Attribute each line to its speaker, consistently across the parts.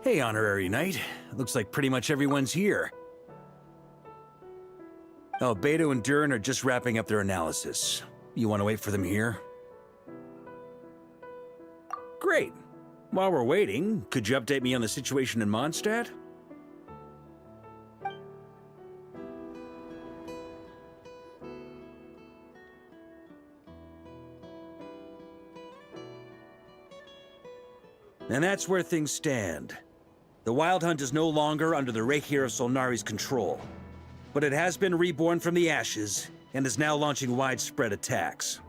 Speaker 1: Hey, Honorary Knight. Looks like pretty much everyone's here. Oh, Beto and Durin are just wrapping up their analysis. You want to wait for them here? Great. While we're waiting, could you update me on the situation in Mondstadt? And that's where things stand. The Wild Hunt is no longer under the Reikir of Solnari's control, but it has been reborn from the ashes and is now launching widespread attacks.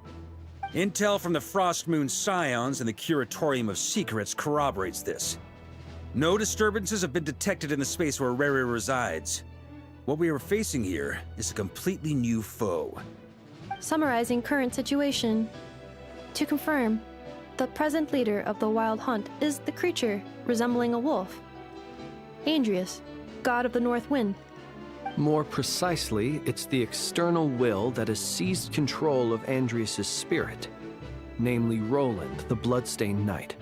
Speaker 1: Intel from the Frostmoon Scions and the Curatorium of Secrets corroborates this. No disturbances have been detected in the space where Rere resides. What we are facing here is a completely new foe.
Speaker 2: Summarizing current situation. To confirm, the present leader of the Wild Hunt is the creature resembling a wolf. Andrius, god of the North Wind.
Speaker 3: More precisely, it's the external will that has seized control of Andrius' spirit, namely Roland, the Bloodstained Knight.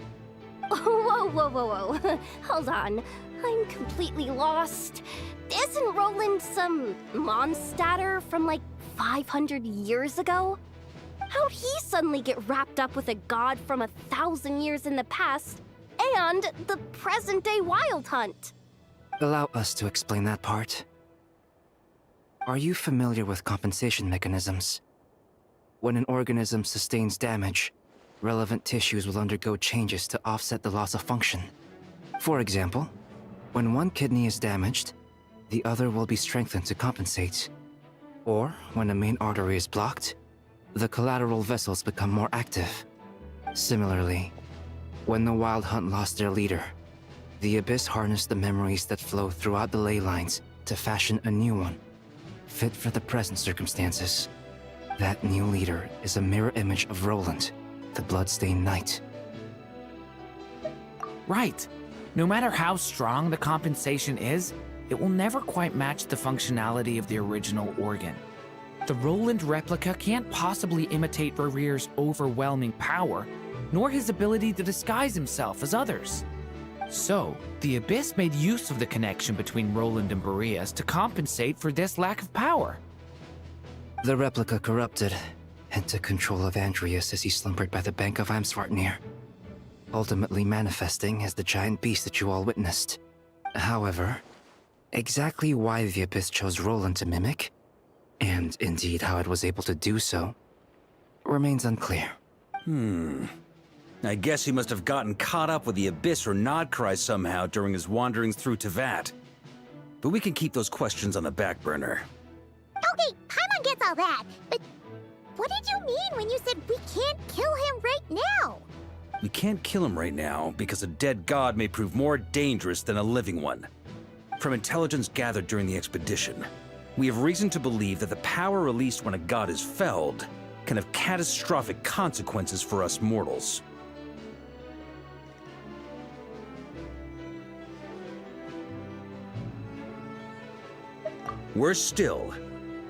Speaker 4: Whoa, whoa, whoa, whoa. Hold on. I'm completely lost. Isn't Roland some Mondstadter from like 500 years ago? How'd he suddenly get wrapped up with a god from 1,000 years in the past and the present-day Wild Hunt?
Speaker 5: Allow us to explain that part. Are you familiar with compensation mechanisms? When an organism sustains damage, relevant tissues will undergo changes to offset the loss of function. For example, when one kidney is damaged, the other will be strengthened to compensate. Or, when a main artery is blocked, the collateral vessels become more active. Similarly, when the Wild Hunt lost their leader, the Abyss harnessed the memories that flow throughout the ley lines to fashion a new one, fit for the present circumstances. That new leader is a mirror image of Roland, the Bloodstained Knight.
Speaker 6: Right. No matter how strong the compensation is, it will never quite match the functionality of the original organ. The Roland replica can't possibly imitate Rere's overwhelming power, nor his ability to disguise himself as others. So, the Abyss made use of the connection between Roland and Boreas to compensate for this lack of power.
Speaker 5: The replica corrupted and took control of Andrius as he slumbered by the bank of Amsvartnir, ultimately manifesting as the giant beast that you all witnessed. However, exactly why the Abyss chose Roland to mimic, and indeed how it was able to do so, remains unclear.
Speaker 1: I guess he must have gotten caught up with the Abyss or Nodcry somehow during his wanderings through Tevat. But we can keep those questions on the back burner.
Speaker 7: Okay, Paimon gets all that, but what did you mean when you said we can't kill him right now?
Speaker 1: We can't kill him right now because a dead god may prove more dangerous than a living one. From intelligence gathered during the expedition, we have reason to believe that the power released when a god is felled can have catastrophic consequences for us mortals. Worse still,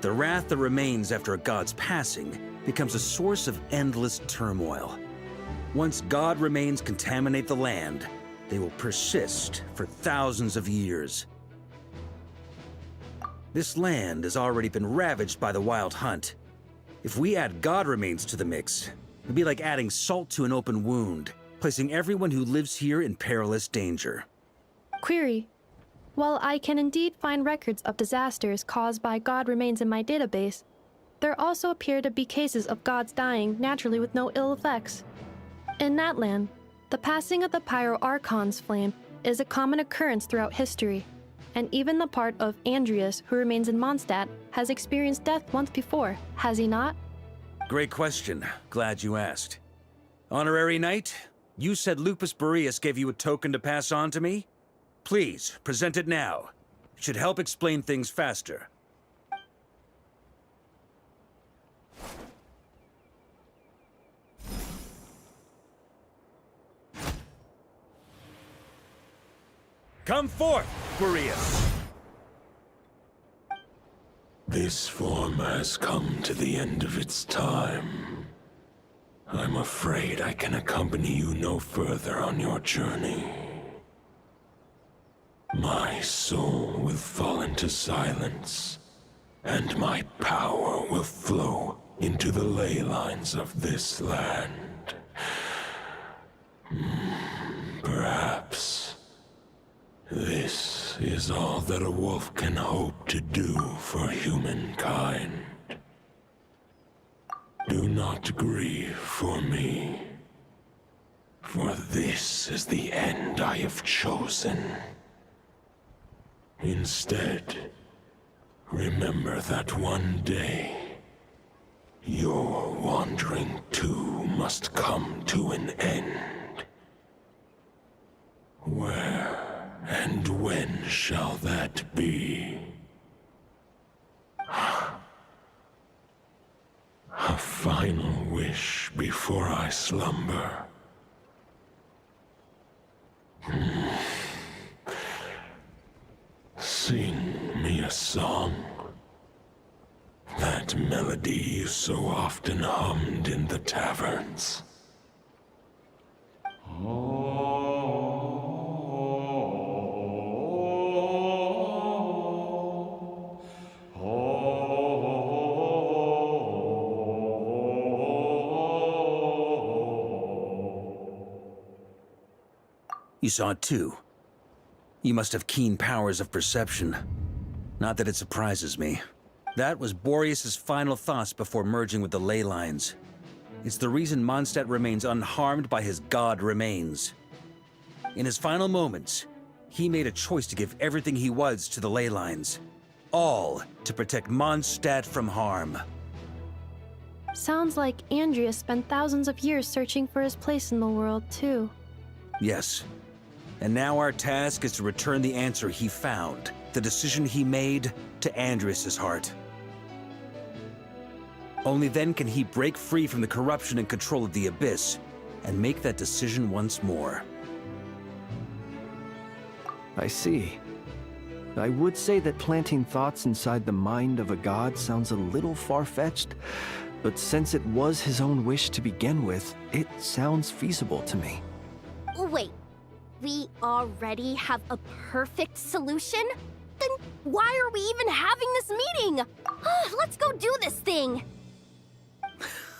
Speaker 1: the wrath that remains after a god's passing becomes a source of endless turmoil. Once god remains contaminate the land, they will persist for thousands of years. This land has already been ravaged by the Wild Hunt. If we add god remains to the mix, it'd be like adding salt to an open wound, placing everyone who lives here in perilous danger.
Speaker 2: Query. While I can indeed find records of disasters caused by god remains in my database, there also appear to be cases of gods dying naturally with no ill effects. In that land, the passing of the Pyro-Archon's flame is a common occurrence throughout history, and even the part of Andrius who remains in Mondstadt has experienced death once before, has he not?
Speaker 1: Great question. Glad you asked. Honorary Knight, you said Lupus Boreas gave you a token to pass on to me? Please, present it now. It should help explain things faster. Come forth, Boreas!
Speaker 8: This form has come to the end of its time. I'm afraid I can accompany you no further on your journey. my soul will fall into silence, and my power will flow into the ley lines of this land. Perhaps this is all that a wolf can hope to do for humankind. Do not grieve for me, for this is the end I have chosen. Instead, remember that one day, your wandering too must come to an end. Where and when shall that be? A final wish before I slumber. Sing me a song. That melody you so often hummed in the taverns.
Speaker 1: You saw it too. You must have keen powers of perception. Not that it surprises me. That was Boreas's final thoughts before merging with the ley lines. It's the reason Mondstadt remains unharmed by his god remains. In his final moments, he made a choice to give everything he was to the ley lines. All to protect Mondstadt from harm.
Speaker 2: Sounds like Andrea spent thousands of years searching for his place in the world, too.
Speaker 1: Yes. And now our task is to return the answer he found, the decision he made, to Andrias' heart. Only then can he break free from the corruption and control of the Abyss, and make that decision once more.
Speaker 3: I see. I would say that planting thoughts inside the mind of a god sounds a little far-fetched, but since it was his own wish to begin with, it sounds feasible to me.
Speaker 4: Wait, we already have a perfect solution? Then why are we even having this meeting? Let's go do this thing!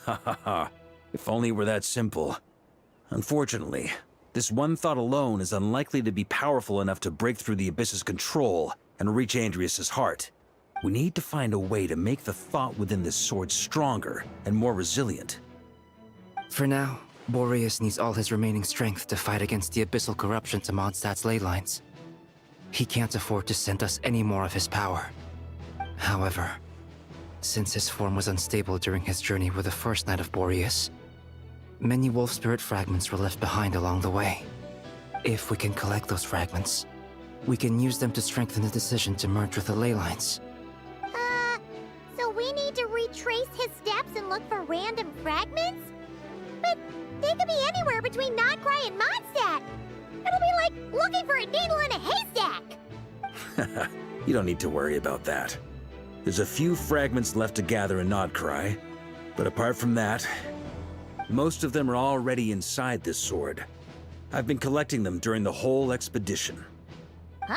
Speaker 1: Ha ha ha. If only it were that simple. Unfortunately, this one thought alone is unlikely to be powerful enough to break through the Abyss's control and reach Andrias' heart. We need to find a way to make the thought within this sword stronger and more resilient.
Speaker 5: For now, Boreas needs all his remaining strength to fight against the abyssal corruption to Mondstadt's ley lines. He can't afford to send us any more of his power. However, since his form was unstable during his journey with the first Knight of Boreas, many wolf spirit fragments were left behind along the way. If we can collect those fragments, we can use them to strengthen the decision to merge with the ley lines.
Speaker 7: So we need to retrace his steps and look for random fragments? But they could be anywhere between Nodcry and Mondstadt. It'll be like looking for a needle in a haystack.
Speaker 1: You don't need to worry about that. There's a few fragments left to gather in Nodcry, but apart from that, most of them are already inside this sword. I've been collecting them during the whole expedition.
Speaker 7: Huh?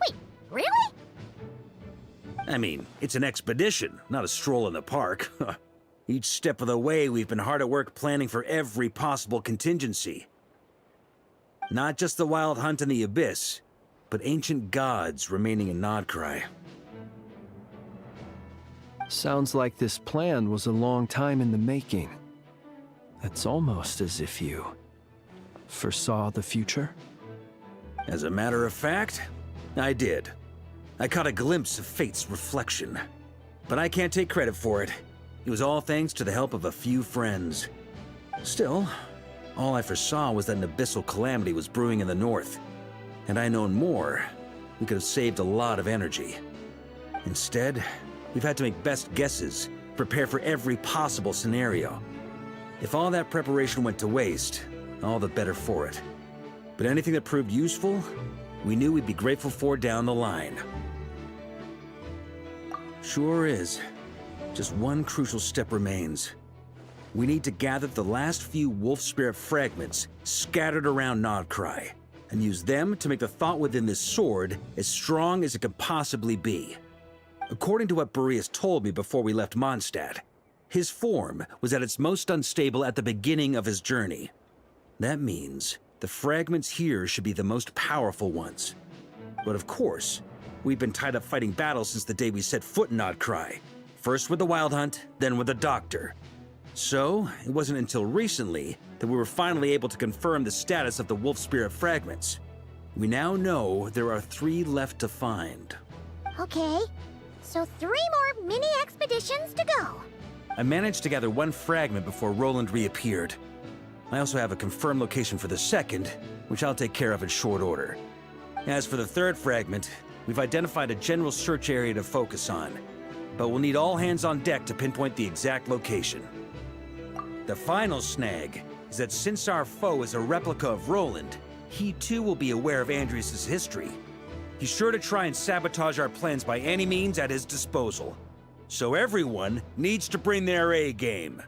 Speaker 7: Wait, really?
Speaker 1: I mean, it's an expedition, not a stroll in the park. Each step of the way, we've been hard at work planning for every possible contingency. Not just the Wild Hunt in the Abyss, but ancient gods remaining in Nodcry.
Speaker 3: Sounds like this plan was a long time in the making. It's almost as if you foresaw the future.
Speaker 1: As a matter of fact, I did. I caught a glimpse of fate's reflection. But I can't take credit for it. It was all thanks to the help of a few friends. Still, all I foresaw was that an abyssal calamity was brewing in the north. Had I known more, we could have saved a lot of energy. Instead, we've had to make best guesses, prepare for every possible scenario. If all that preparation went to waste, all the better for it. But anything that proved useful, we knew we'd be grateful for down the line. Sure is. Just one crucial step remains. We need to gather the last few wolf spirit fragments scattered around Nodcry and use them to make the thought within this sword as strong as it could possibly be. According to what Boreas told me before we left Mondstadt, his form was at its most unstable at the beginning of his journey. That means the fragments here should be the most powerful ones. But of course, we've been tied up fighting battles since the day we set foot in Outcry. First with the Wild Hunt, then with the Doctor. So, it wasn't until recently that we were finally able to confirm the status of the Wolf Spirit fragments. We now know there are 3 left to find.
Speaker 7: Okay, so 3 more mini expeditions to go.
Speaker 1: I managed to gather 1 fragment before Roland reappeared. I also have a confirmed location for the second, which I'll take care of in short order. As for the 3rd fragment, we've identified a general search area to focus on, but we'll need all hands on deck to pinpoint the exact location. The final snag is that since our foe is a replica of Roland, he too will be aware of Andrias' history. He's sure to try and sabotage our plans by any means at his disposal. So everyone needs to bring their A game.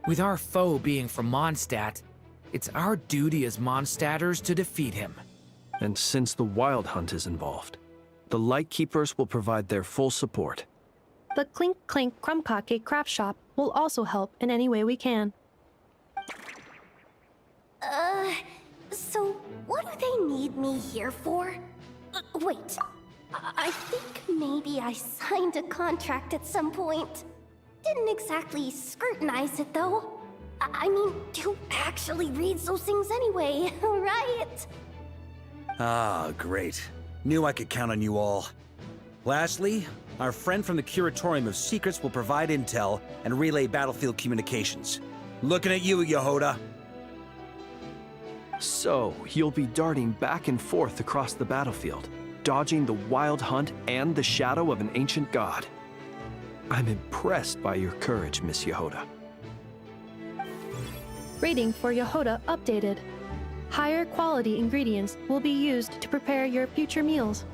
Speaker 6: With our foe being from Mondstadt, it's our duty as Mondstadters to defeat him.
Speaker 3: And since the Wild Hunt is involved, the Lightkeepers will provide their full support.
Speaker 2: The Clink Clink Krumkake craft shop will also help in any way we can.
Speaker 4: So what do they need me here for? Wait, I think maybe I signed a contract at some point. Didn't exactly scrutinize it, though. I mean, who actually reads those things anyway, right?
Speaker 1: Ah, great. Knew I could count on you all. Lastly, our friend from the Curatorium of Secrets will provide intel and relay battlefield communications. Looking at you, Yehoda.
Speaker 3: So, you'll be darting back and forth across the battlefield, dodging the Wild Hunt and the shadow of an ancient god. I'm impressed by your courage, Miss Yehoda.
Speaker 2: Rating for Yehoda updated. Higher quality ingredients will be used to prepare your future meals.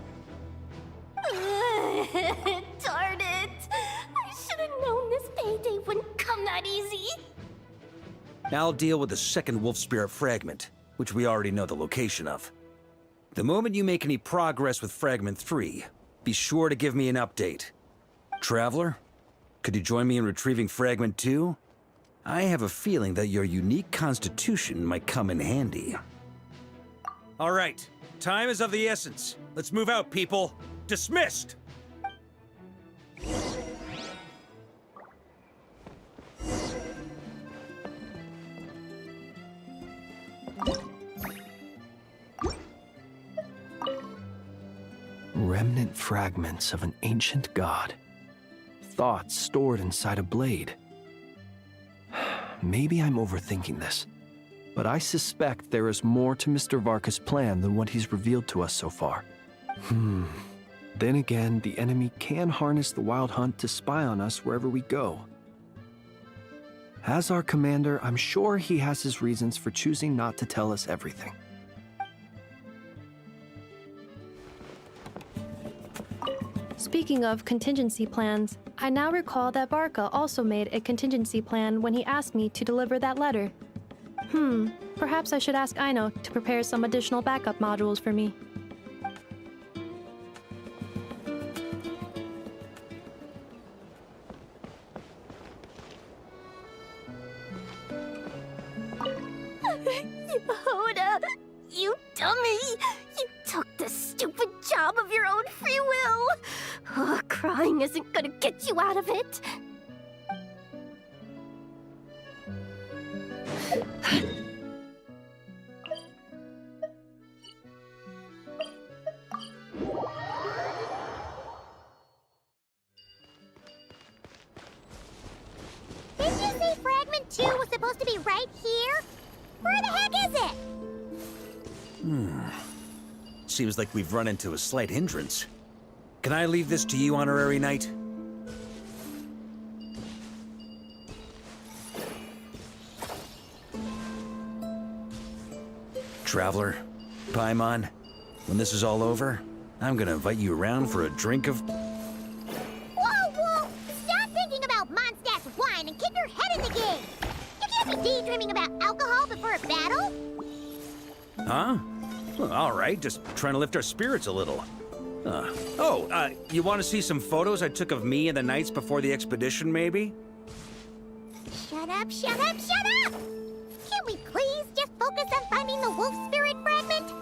Speaker 4: Darn it! I should have known this payday wouldn't come that easy.
Speaker 1: I'll deal with the second Wolf Spirit fragment, which we already know the location of. The moment you make any progress with Fragment 3, be sure to give me an update. Traveler, could you join me in retrieving Fragment 2? I have a feeling that your unique constitution might come in handy. All right, time is of the essence. Let's move out, people. Dismissed!
Speaker 3: Remnant fragments of an ancient god. Thoughts stored inside a blade. Maybe I'm overthinking this, but I suspect there is more to Mr. Varka's plan than what he's revealed to us so far. Then again, the enemy can harness the Wild Hunt to spy on us wherever we go. As our commander, I'm sure he has his reasons for choosing not to tell us everything.
Speaker 2: Speaking of contingency plans, I now recall that Varka also made a contingency plan when he asked me to deliver that letter. Perhaps I should ask Aino to prepare some additional backup modules for me.
Speaker 4: Yehoda, you dummy! You took the stupid job of your own free will! Crying isn't gonna get you out of it!
Speaker 7: Didn't you say Fragment 2 was supposed to be right here? Where the heck is it?
Speaker 1: Seems like we've run into a slight hindrance. Can I leave this to you, Honorary Knight? Traveler, Paimon, when this is all over, I'm gonna invite you around for a drink of...
Speaker 7: Whoa! Stop thinking about Mondstadt's wine and keep your head in the game! You can't be daydreaming about alcohol before a battle!
Speaker 1: Huh? Well, all right, just trying to lift our spirits a little. You want to see some photos I took of me in the nights before the expedition, maybe?
Speaker 7: Shut up, shut up, shut up! Can we please just focus on finding the wolf spirit fragment?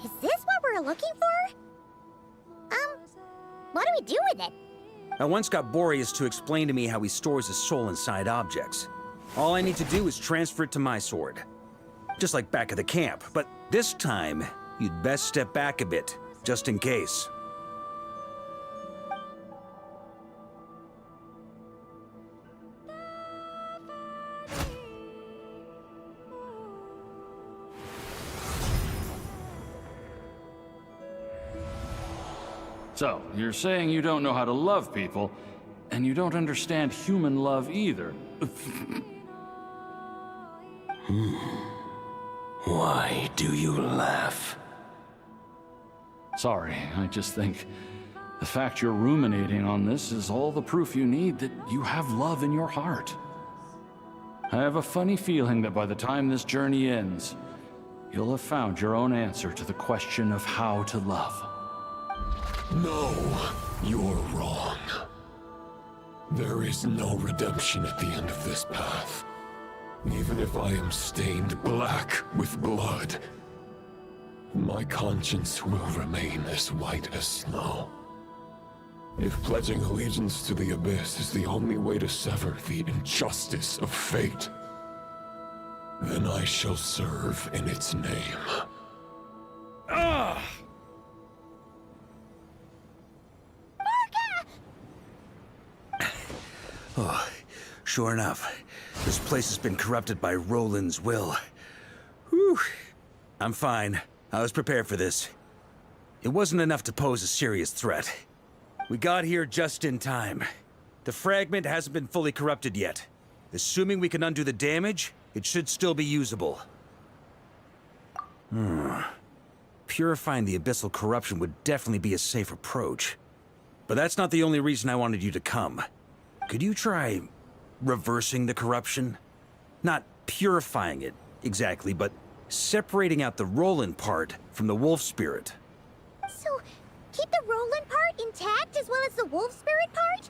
Speaker 7: Is this what we're looking for? What do we do with it?
Speaker 1: I once got Boreas to explain to me how he stores his soul inside objects. All I need to do is transfer it to my sword. Just like back at the camp, but this time, you'd best step back a bit, just in case.
Speaker 9: So, you're saying you don't know how to love people, and you don't understand human love either.
Speaker 8: Why do you laugh?
Speaker 9: Sorry, I just think the fact you're ruminating on this is all the proof you need that you have love in your heart. I have a funny feeling that by the time this journey ends, you'll have found your own answer to the question of how to love.
Speaker 8: No, you're wrong. There is no redemption at the end of this path. Even if I am stained black with blood, my conscience will remain as white as snow. If pledging allegiance to the Abyss is the only way to sever the injustice of fate, then I shall serve in its name.
Speaker 1: Oh, sure enough, this place has been corrupted by Roland's will. Whew. I'm fine. I was prepared for this. It wasn't enough to pose a serious threat. We got here just in time. The fragment hasn't been fully corrupted yet. Assuming we can undo the damage, it should still be usable. Purifying the abyssal corruption would definitely be a safe approach. But that's not the only reason I wanted you to come. Could you try reversing the corruption? Not purifying it, exactly, but separating out the Roland part from the wolf spirit.
Speaker 7: So, keep the Roland part intact as well as the wolf spirit part?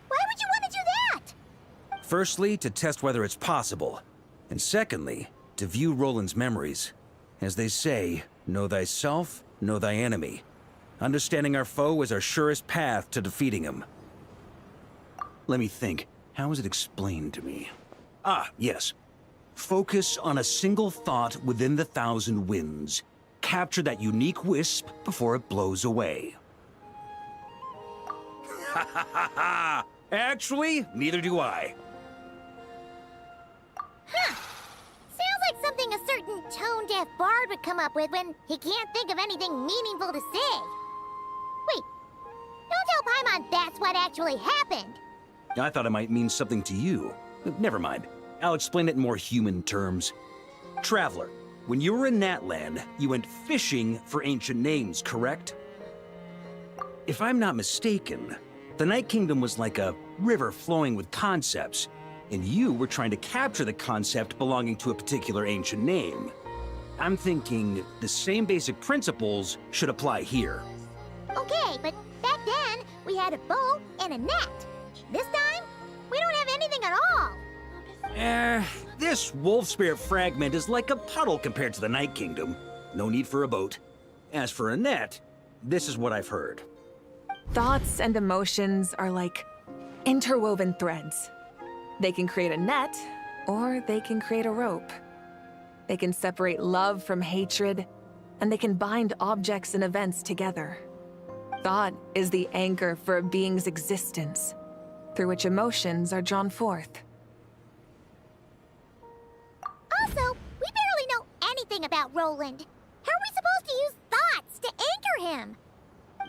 Speaker 7: Why would you want to do that?
Speaker 1: Firstly, to test whether it's possible. And secondly, to view Roland's memories. As they say, know thyself, know thy enemy. Understanding our foe is our surest path to defeating him. Let me think. How is it explained to me? Ah, yes. Focus on a single thought within the 1,000 winds. Capture that unique wisp before it blows away. Ha ha ha ha! Actually, neither do I.
Speaker 7: Huh. Sounds like something a certain tone-deaf bard would come up with when he can't think of anything meaningful to say. Wait, don't tell Paimon that's what actually happened.
Speaker 1: I thought it might mean something to you. Never mind. I'll explain it in more human terms. Traveler, when you were in Natland, you went fishing for ancient names, correct? If I'm not mistaken, the Night Kingdom was like a river flowing with concepts, and you were trying to capture the concept belonging to a particular ancient name. I'm thinking the same basic principles should apply here.
Speaker 7: Okay, but back then, we had a bow and a net. This time, we don't have anything at all.
Speaker 1: This wolf spirit fragment is like a puddle compared to the Night Kingdom. No need for a boat. As for a net, this is what I've heard.
Speaker 10: Thoughts and emotions are like interwoven threads. They can create a net, or they can create a rope. They can separate love from hatred, and they can bind objects and events together. Thought is the anchor for a being's existence, through which emotions are drawn forth.
Speaker 7: Also, we barely know anything about Roland. How are we supposed to use thoughts to anchor him?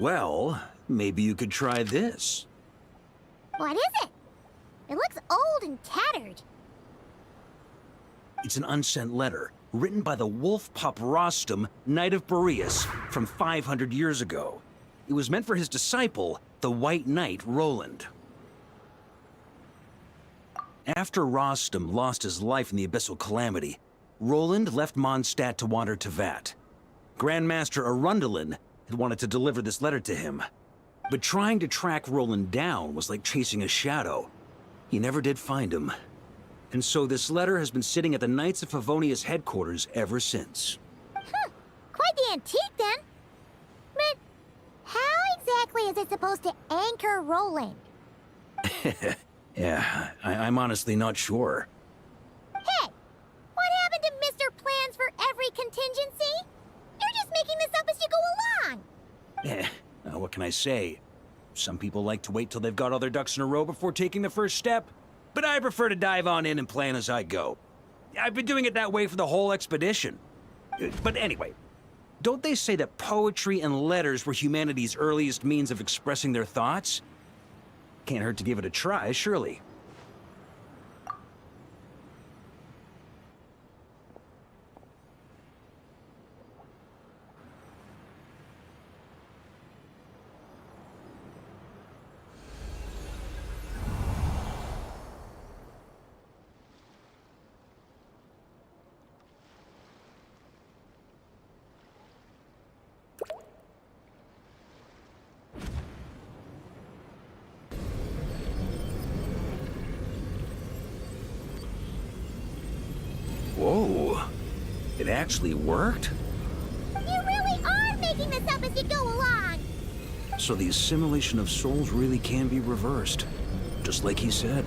Speaker 1: Well, maybe you could try this.
Speaker 7: What is it? It looks old and tattered.
Speaker 1: It's an unsent letter, written by the wolf pup Rostam, Knight of Boreas, from 500 years ago. It was meant for his disciple, the White Knight Roland. After Rostam lost his life in the Abyssal Calamity, Roland left Mondstadt to wander to Vat. Grandmaster Arundelen had wanted to deliver this letter to him. But trying to track Roland down was like chasing a shadow. He never did find him. And so this letter has been sitting at the Knights of Favonius headquarters ever since.
Speaker 7: Quite the antique, then. But how exactly is it supposed to anchor Roland?
Speaker 1: Yeah, I'm honestly not sure.
Speaker 7: Hey, what happened to Mr. Plans for every contingency? You're just making this up as you go along.
Speaker 1: What can I say? Some people like to wait till they've got all their ducks in a row before taking the first step, but I prefer to dive on in and plan as I go. I've been doing it that way for the whole expedition. But anyway, don't they say that poetry and letters were humanity's earliest means of expressing their thoughts? Can't hurt to give it a try, surely. Whoa, it actually worked?
Speaker 7: You really are making this up as you go along.
Speaker 1: So the assimilation of souls really can be reversed, just like he said.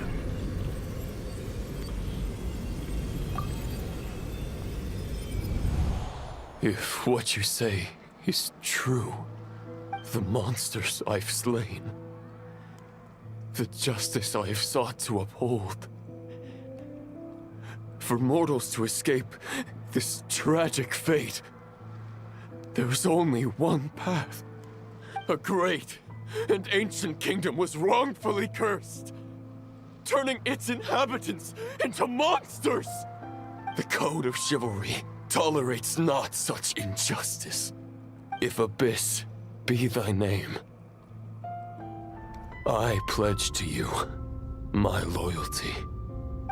Speaker 8: If what you say is true, the monsters I've slain, the justice I have sought to uphold, for mortals to escape this tragic fate, there's only one path. A great and ancient kingdom was wrongfully cursed, turning its inhabitants into monsters. The code of chivalry tolerates not such injustice. If Abyss be thy name, I pledge to you my loyalty.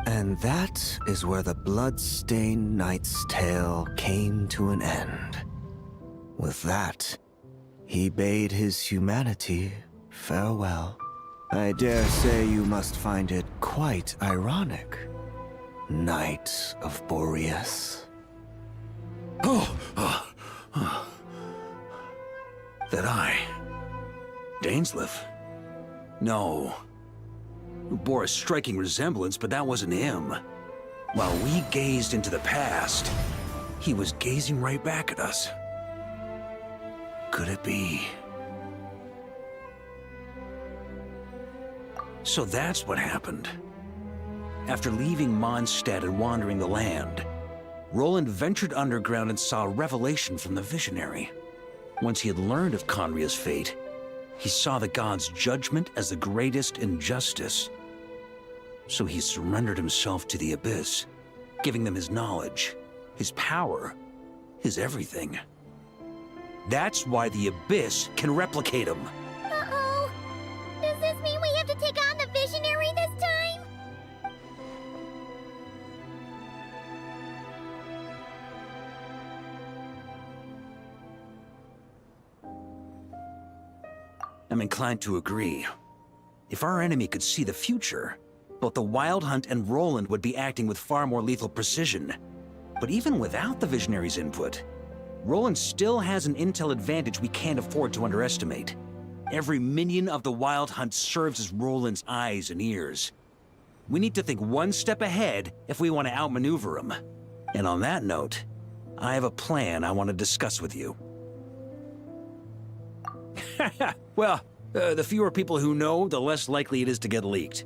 Speaker 3: And that is where the blood-stained knight's tale came to an end. With that, he bade his humanity farewell. I dare say you must find it quite ironic, Knight of Boreas.
Speaker 1: Oh, That eye. Dainsleif? No. Bore a striking resemblance, but that wasn't him. While we gazed into the past, he was gazing right back at us. Could it be? So that's what happened. After leaving Mondstadt and wandering the land, Roland ventured underground and saw a revelation from the visionary. Once he had learned of Conria's fate, he saw the gods' judgment as the greatest injustice. So he surrendered himself to the Abyss, giving them his knowledge, his power, his everything. That's why the Abyss can replicate him.
Speaker 7: Uh-oh. Does this mean we have to take on the Visionary this time?
Speaker 1: I'm inclined to agree. If our enemy could see the future, both the Wild Hunt and Roland would be acting with far more lethal precision. But even without the Visionary's input, Roland still has an intel advantage we can't afford to underestimate. Every minion of the Wild Hunt serves as Roland's eyes and ears. We need to think one step ahead if we want to outmaneuver him. And on that note, I have a plan I want to discuss with you. Well, the fewer people who know, the less likely it is to get leaked.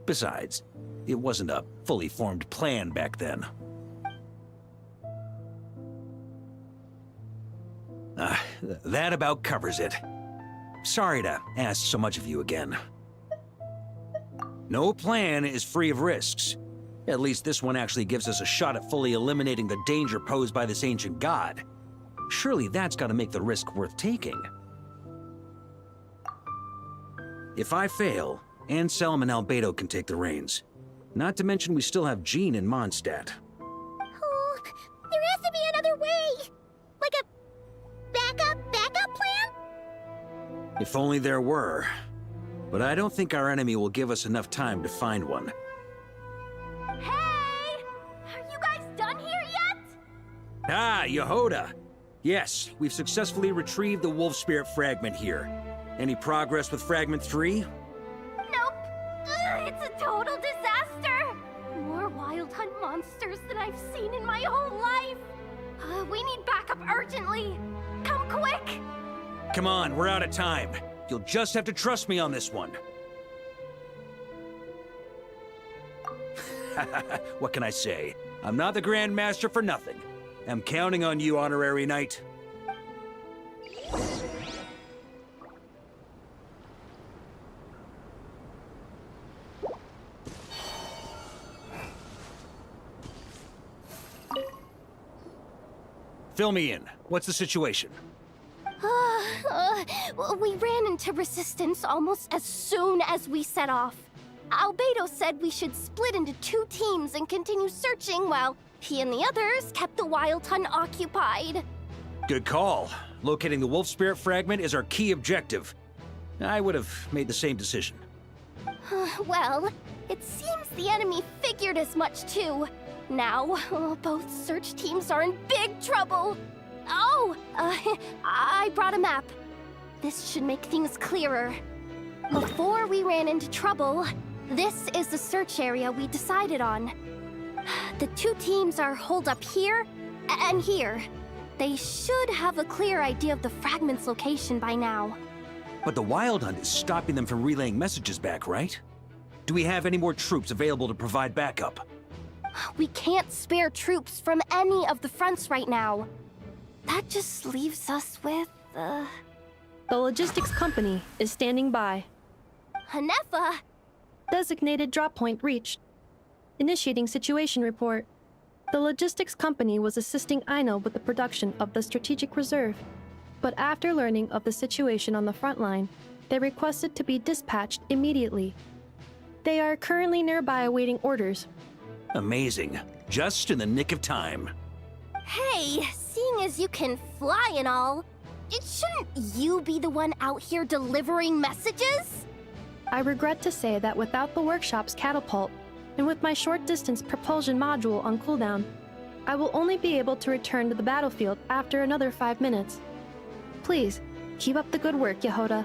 Speaker 1: Besides, it wasn't a fully formed plan back then. That about covers it. Sorry to ask so much of you again. No plan is free of risks. At least this one actually gives us a shot at fully eliminating the danger posed by this ancient god. Surely that's got to make the risk worth taking. If I fail, Anselm and Albedo can take the reins. Not to mention we still have Jean in Mondstadt.
Speaker 7: Oh, there has to be another way! Like a backup plan?
Speaker 1: If only there were. But I don't think our enemy will give us enough time to find one.
Speaker 4: Hey! Are you guys done here yet?
Speaker 1: Ah, Yehoda! Yes, we've successfully retrieved the Wolf Spirit fragment here. Any progress with Fragment 3?
Speaker 4: Nope. It's a total disaster. More Wild Hunt monsters than I've seen in my whole life. We need backup urgently. Come quick.
Speaker 1: Come on, we're out of time. You'll just have to trust me on this one. What can I say? I'm not the Grand Master for nothing. I'm counting on you, Honorary Knight. Fill me in. What's the situation?
Speaker 4: We ran into resistance almost as soon as we set off. Albedo said we should split into 2 teams and continue searching while he and the others kept the Wild Hunt occupied.
Speaker 1: Good call. Locating the Wolf Spirit fragment is our key objective. I would have made the same decision.
Speaker 4: Well, it seems the enemy figured as much too. Now, both search teams are in big trouble. Oh, I brought a map. This should make things clearer. Before we ran into trouble, this is the search area we decided on. The 2 teams are holed up here and here. They should have a clear idea of the fragment's location by now.
Speaker 1: But the Wild Hunt is stopping them from relaying messages back, right? Do we have any more troops available to provide backup?
Speaker 4: We can't spare troops from any of the fronts right now. That just leaves us with,
Speaker 2: The logistics company is standing by.
Speaker 4: Hanefa.
Speaker 2: Designated drop point reached. Initiating situation report. The logistics company was assisting Aino with the production of the strategic reserve. But after learning of the situation on the front line, they requested to be dispatched immediately. They are currently nearby awaiting orders.
Speaker 1: Amazing. Just in the nick of time.
Speaker 4: Hey, seeing as you can fly and all, shouldn't you be the one out here delivering messages?
Speaker 2: I regret to say that without the workshop's catapult, and with my short-distance propulsion module on cooldown, I will only be able to return to the battlefield after another 5 minutes. Please, keep up the good work, Yehoda.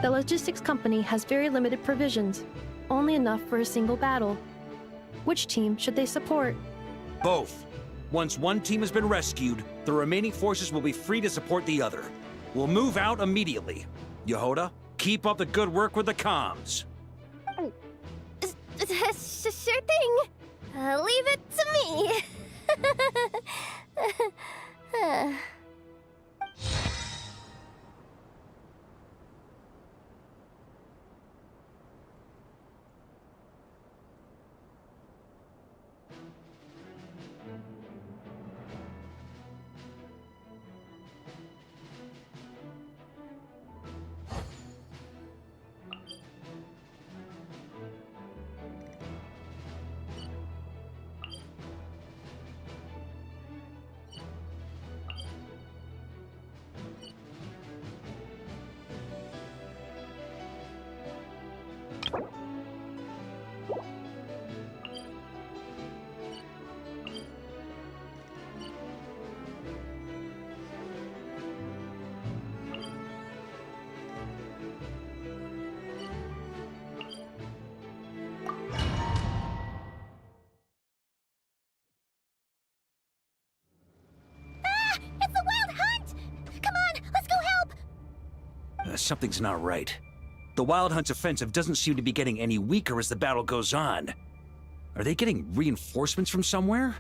Speaker 2: The logistics company has very limited provisions, only enough for a single battle. Which team should they support?
Speaker 1: Both. Once one team has been rescued, the remaining forces will be free to support the other. We'll move out immediately. Yehoda, keep up the good work with the comms.
Speaker 4: Sure thing. Leave it to me.
Speaker 7: It's the Wild Hunt! Come on, let's go help!
Speaker 1: Something's not right. The Wild Hunt's offensive doesn't seem to be getting any weaker as the battle goes on. Are they getting reinforcements from somewhere?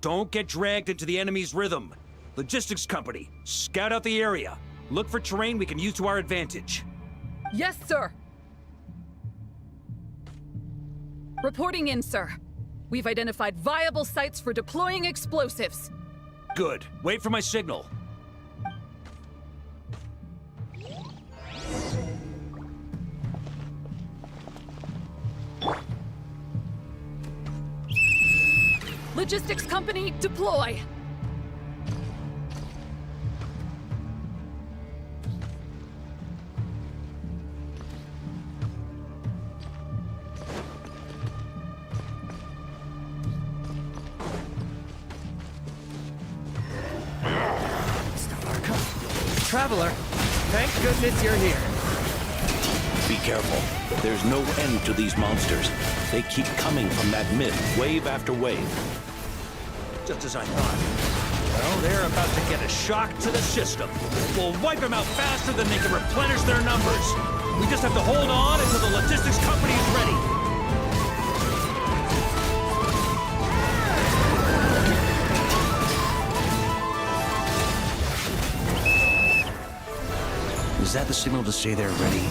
Speaker 1: Don't get dragged into the enemy's rhythm. Logistics company, scout out the area. Look for terrain we can use to our advantage.
Speaker 11: Yes, sir. Reporting in, sir. We've identified viable sites for deploying explosives.
Speaker 1: Good. Wait for my signal.
Speaker 11: Logistics company, deploy!
Speaker 3: Traveler, thank goodness you're here.
Speaker 12: Be careful. There's no end to these monsters. They keep coming from that mid, wave after wave.
Speaker 1: Just as I thought. Well, they're about to get a shock to the system. We'll wipe them out faster than they can replenish their numbers. We just have to hold on until the logistics company is ready. Is that the signal to say they're ready?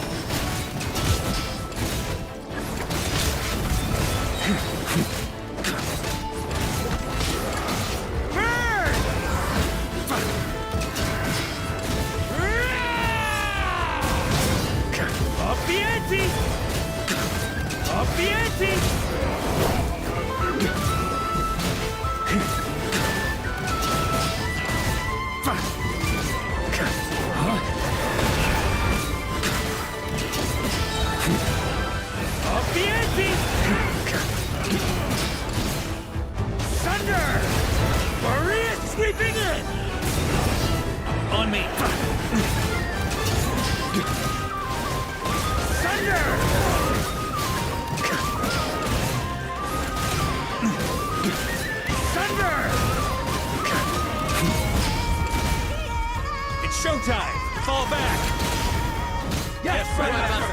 Speaker 1: Up the ante! Up the ante! Up the ante! Thunder! Maria sweeping in! On me! Thunder! Thunder! It's showtime! Fall back! Yes, right about it.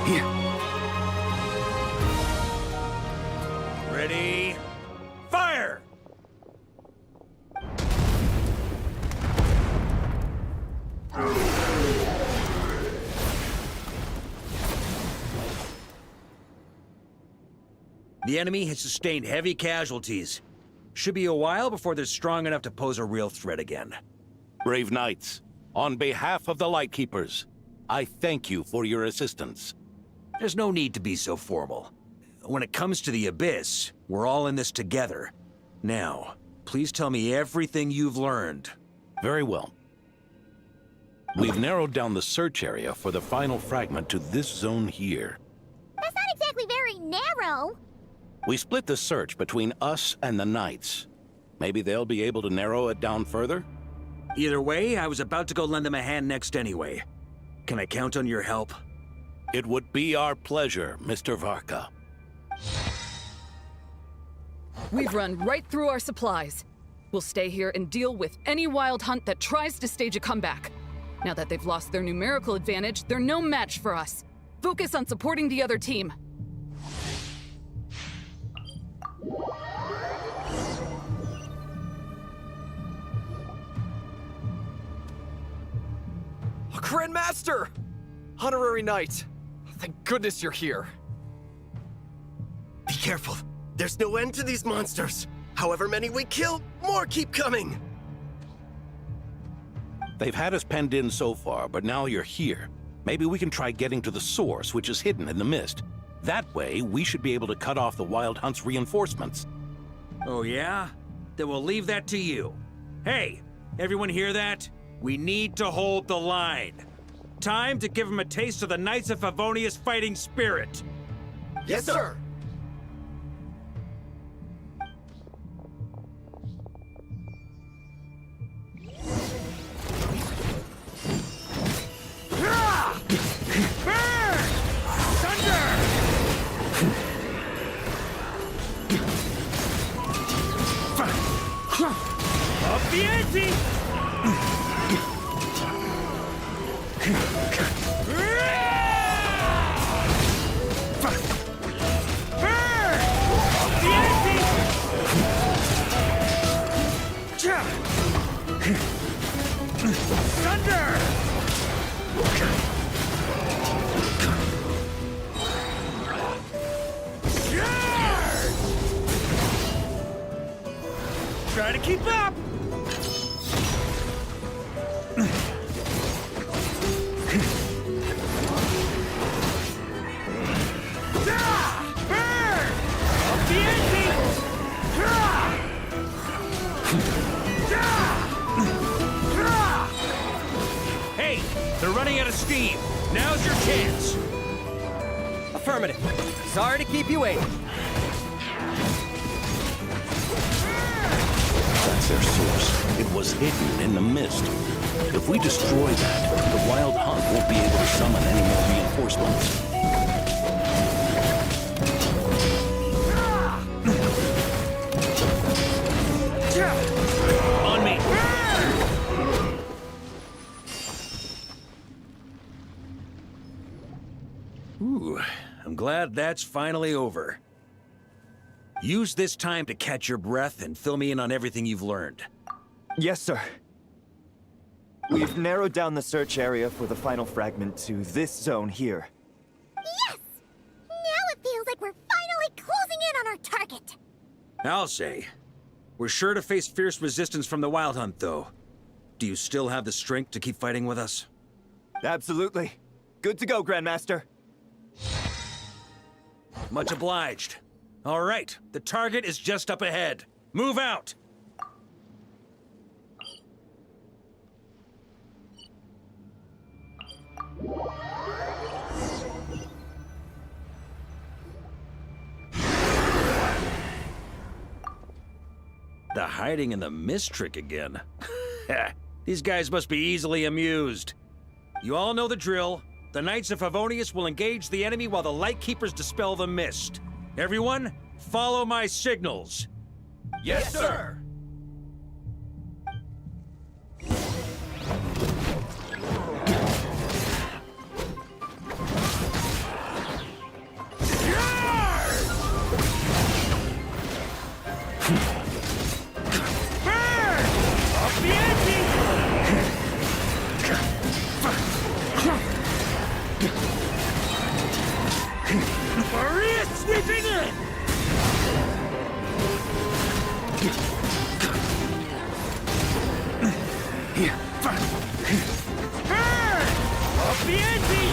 Speaker 1: Here. Ready? Fire! The enemy has sustained heavy casualties. Should be a while before they're strong enough to pose a real threat again.
Speaker 12: Brave knights, on behalf of the Lightkeepers, I thank you for your assistance.
Speaker 1: There's no need to be so formal. When it comes to the Abyss, we're all in this together. Now, please tell me everything you've learned.
Speaker 12: Very well. We've narrowed down the search area for the final fragment to this zone here.
Speaker 7: That's not exactly very narrow.
Speaker 12: We split the search between us and the Knights. Maybe they'll be able to narrow it down further?
Speaker 1: Either way, I was about to go lend them a hand next anyway. Can I count on your help?
Speaker 12: It would be our pleasure, Mr. Varka.
Speaker 11: We've run right through our supplies. We'll stay here and deal with any wild hunt that tries to stage a comeback. Now that they've lost their numerical advantage, they're no match for us. Focus on supporting the other team.
Speaker 13: Grandmaster! Honorary Knight! Thank goodness you're here.
Speaker 14: Be careful. There's no end to these monsters. However many we kill, more keep coming.
Speaker 12: They've had us penned in so far, but now you're here. Maybe we can try getting to the source, which is hidden in the mist. That way, we should be able to cut off the Wild Hunt's reinforcements.
Speaker 1: Oh yeah? Then we'll leave that to you. Hey, everyone hear that? We need to hold the line. Time to give them a taste of the Knights of Favonius fighting spirit.
Speaker 14: Yes, sir.
Speaker 1: Up the ante! Try to keep up! Hey, they're running out of steam. Now's your chance.
Speaker 13: Affirmative. Sorry to keep you waiting.
Speaker 12: That's their source. It was hidden in the mist. If we destroy that, the Wild Hunt won't be able to summon any more reinforcements.
Speaker 1: On me! Ooh, I'm glad that's finally over. Use this time to catch your breath and fill me in on everything you've learned.
Speaker 3: Yes, sir. We've narrowed down the search area for the final fragment to this zone here.
Speaker 7: Yes! Now it feels like we're finally closing in on our target.
Speaker 1: I'll say. We're sure to face fierce resistance from the Wild Hunt, though. Do you still have the strength to keep fighting with us?
Speaker 3: Absolutely. Good to go, Grandmaster.
Speaker 1: Much obliged. All right, the target is just up ahead. Move out! The hiding in the mist trick again. These guys must be easily amused. You all know the drill. The Knights of Favonius will engage the enemy while the Lightkeepers dispel the mist. Everyone, follow my signals.
Speaker 13: Yes, sir.
Speaker 1: Maria sweeping in! Up the ante!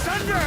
Speaker 1: Thunder!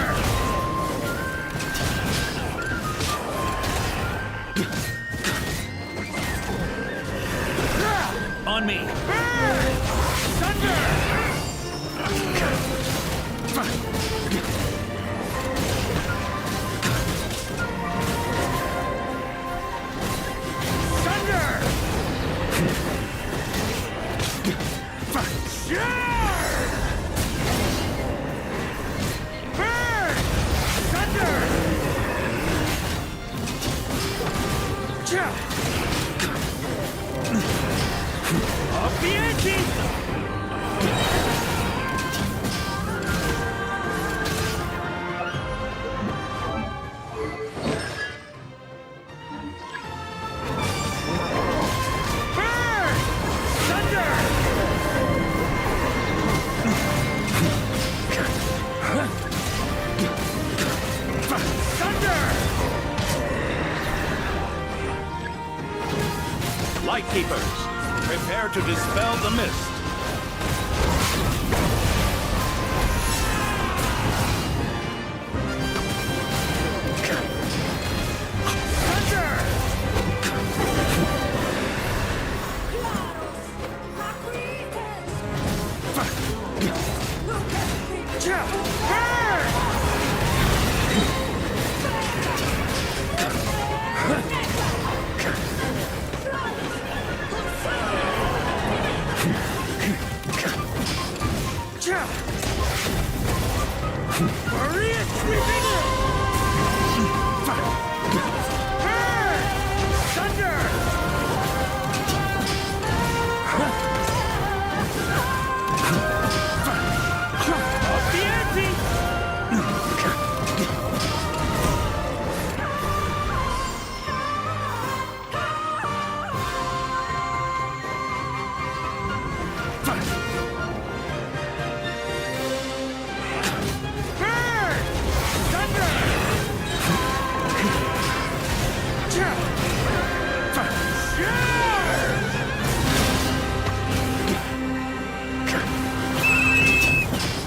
Speaker 12: Prepare to dispel the mist.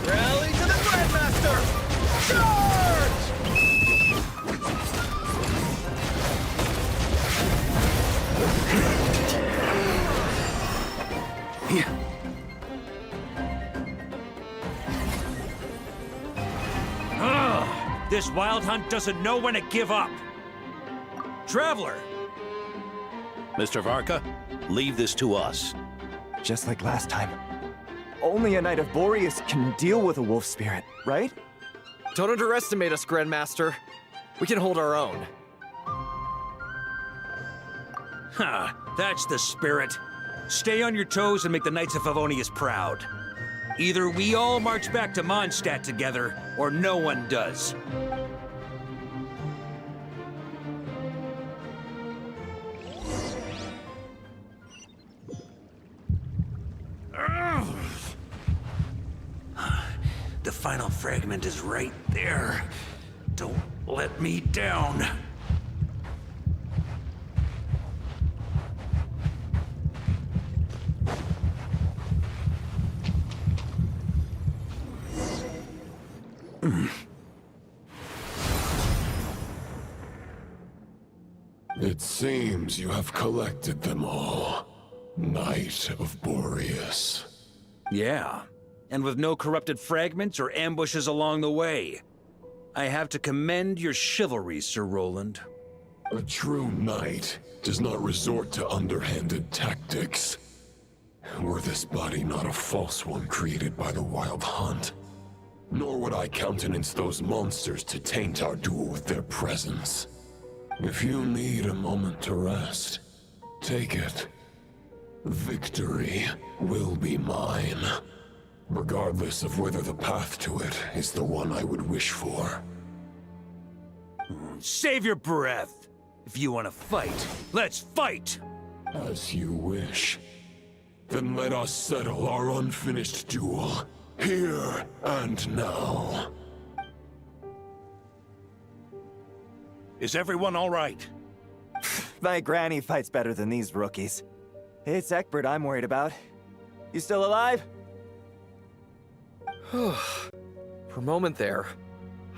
Speaker 14: Rally to the Grandmaster! Charge!
Speaker 1: This Wild Hunt doesn't know when to give up. Traveler!
Speaker 12: Mr. Varka, leave this to us.
Speaker 3: Just like last time. Only a Knight of Boreas can deal with a wolf spirit, right?
Speaker 13: Don't underestimate us, Grandmaster. We can hold our own.
Speaker 1: Ha! That's the spirit. Stay on your toes and make the Knights of Favonius proud. Either we all march back to Mondstadt together, or no one does. The final fragment is right there. Don't let me down.
Speaker 8: It seems you have collected them all, Knight of Boreas.
Speaker 1: Yeah, and with no corrupted fragments or ambushes along the way. I have to commend your chivalry, Sir Roland.
Speaker 8: A true knight does not resort to underhanded tactics. Were this body not a false one created by the Wild Hunt, nor would I countenance those monsters to taint our duel with their presence. If you need a moment to rest, take it. Victory will be mine, regardless of whether the path to it is the one I would wish for.
Speaker 1: Save your breath. If you want to fight, let's fight!
Speaker 8: As you wish. Then let us settle our unfinished duel, here and now.
Speaker 12: Is everyone all right?
Speaker 3: My granny fights better than these rookies. It's Egbert I'm worried about. You still alive?
Speaker 13: For a moment there,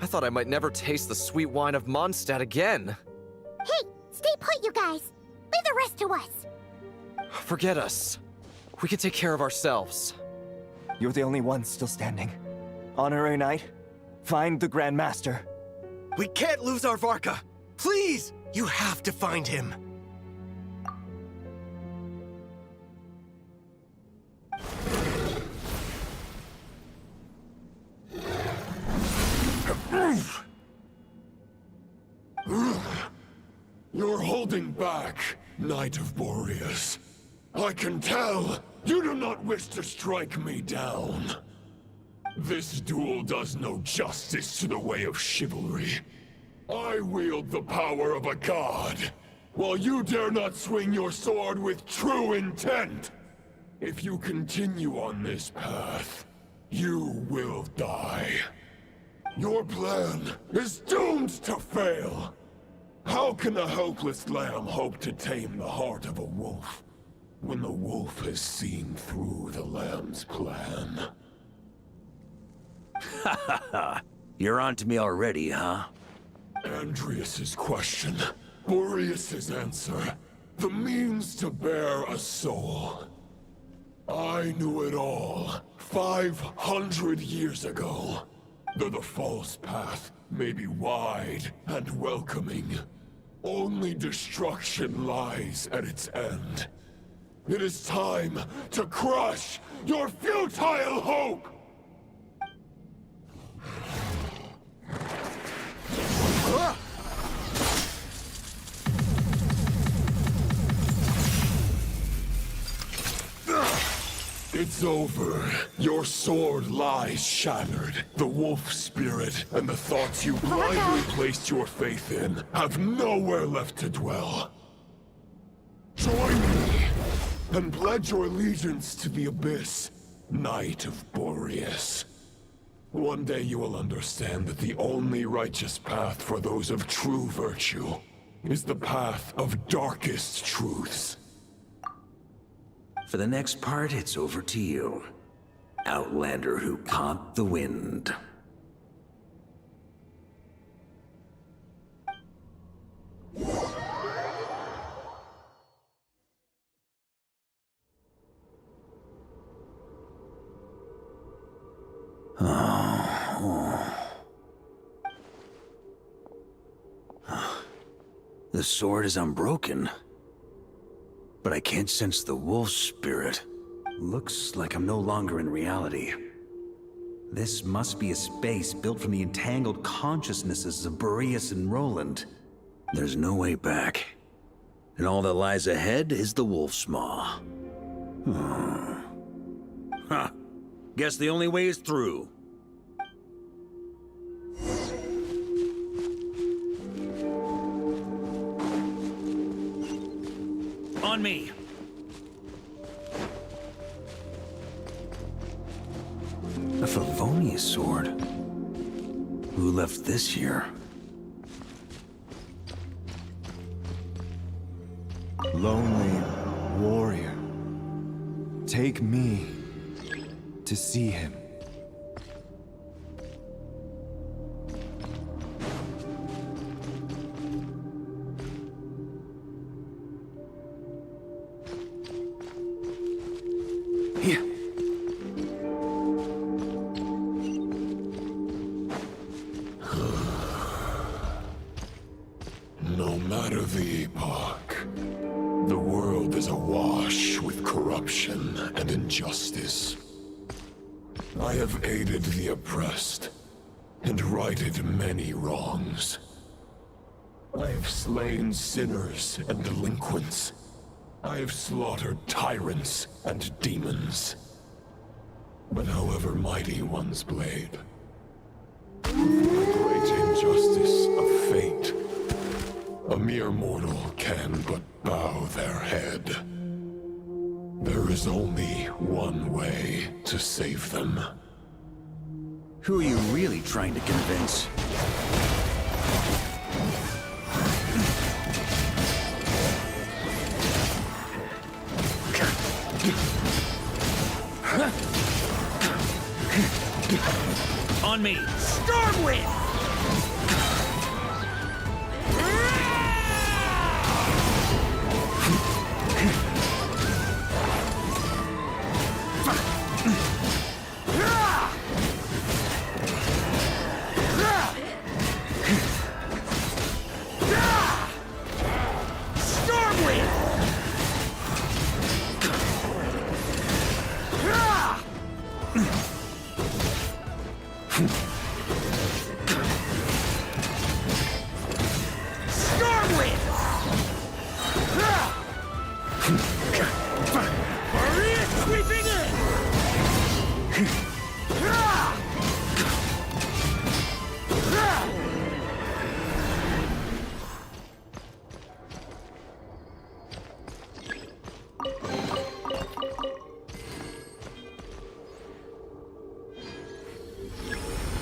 Speaker 13: I thought I might never taste the sweet wine of Mondstadt again.
Speaker 7: Hey, stay put, you guys. Leave the rest to us.
Speaker 13: Forget us. We can take care of ourselves.
Speaker 3: You're the only one still standing. Honorary Knight, find the Grandmaster.
Speaker 14: We can't lose our Varka! Please! You have to find him!
Speaker 8: You're holding back, Knight of Boreas. I can tell you do not wish to strike me down. This duel does no justice to the way of chivalry. I wield the power of a god, while you dare not swing your sword with true intent. If you continue on this path, you will die. Your plan is doomed to fail. How can a helpless lamb hope to tame the heart of a wolf? when the wolf has seen through the lamb's plan.
Speaker 1: Ha ha ha. You're on to me already, huh?
Speaker 8: Andreas's question, Boreas's answer, the means to bear a soul. I knew it all 500 years ago. Though the false path may be wide and welcoming, only destruction lies at its end. It is time to crush your futile hope! It's over. Your sword lies shattered. The wolf spirit and the thoughts you blindly placed your faith in have nowhere left to dwell. Join me and pledge your allegiance to the Abyss, Knight of Boreas. One day you will understand that the only righteous path for those of true virtue is the path of darkest truths.
Speaker 1: For the next part, it's over to you. Outlander who caught the wind. The sword is unbroken, but I can't sense the wolf spirit. Looks like I'm no longer in reality. This must be a space built from the entangled consciousnesses of Boreas and Roland. There's no way back. And all that lies ahead is the wolf's maw. Huh. Guess the only way is through. On me! A Favonius sword? Who left this here?
Speaker 3: Lonely warrior, take me to see him.
Speaker 8: No matter the epoch, the world is awash with corruption and injustice. I have aided the oppressed and righted many wrongs. I have slain sinners and delinquents. I have slaughtered tyrants and demons. But however mighty one's blade, before the great injustice of fate, a mere mortal can but bow their head. There is only one way to save them.
Speaker 1: Who are you really trying to convince? On me! Stormwind!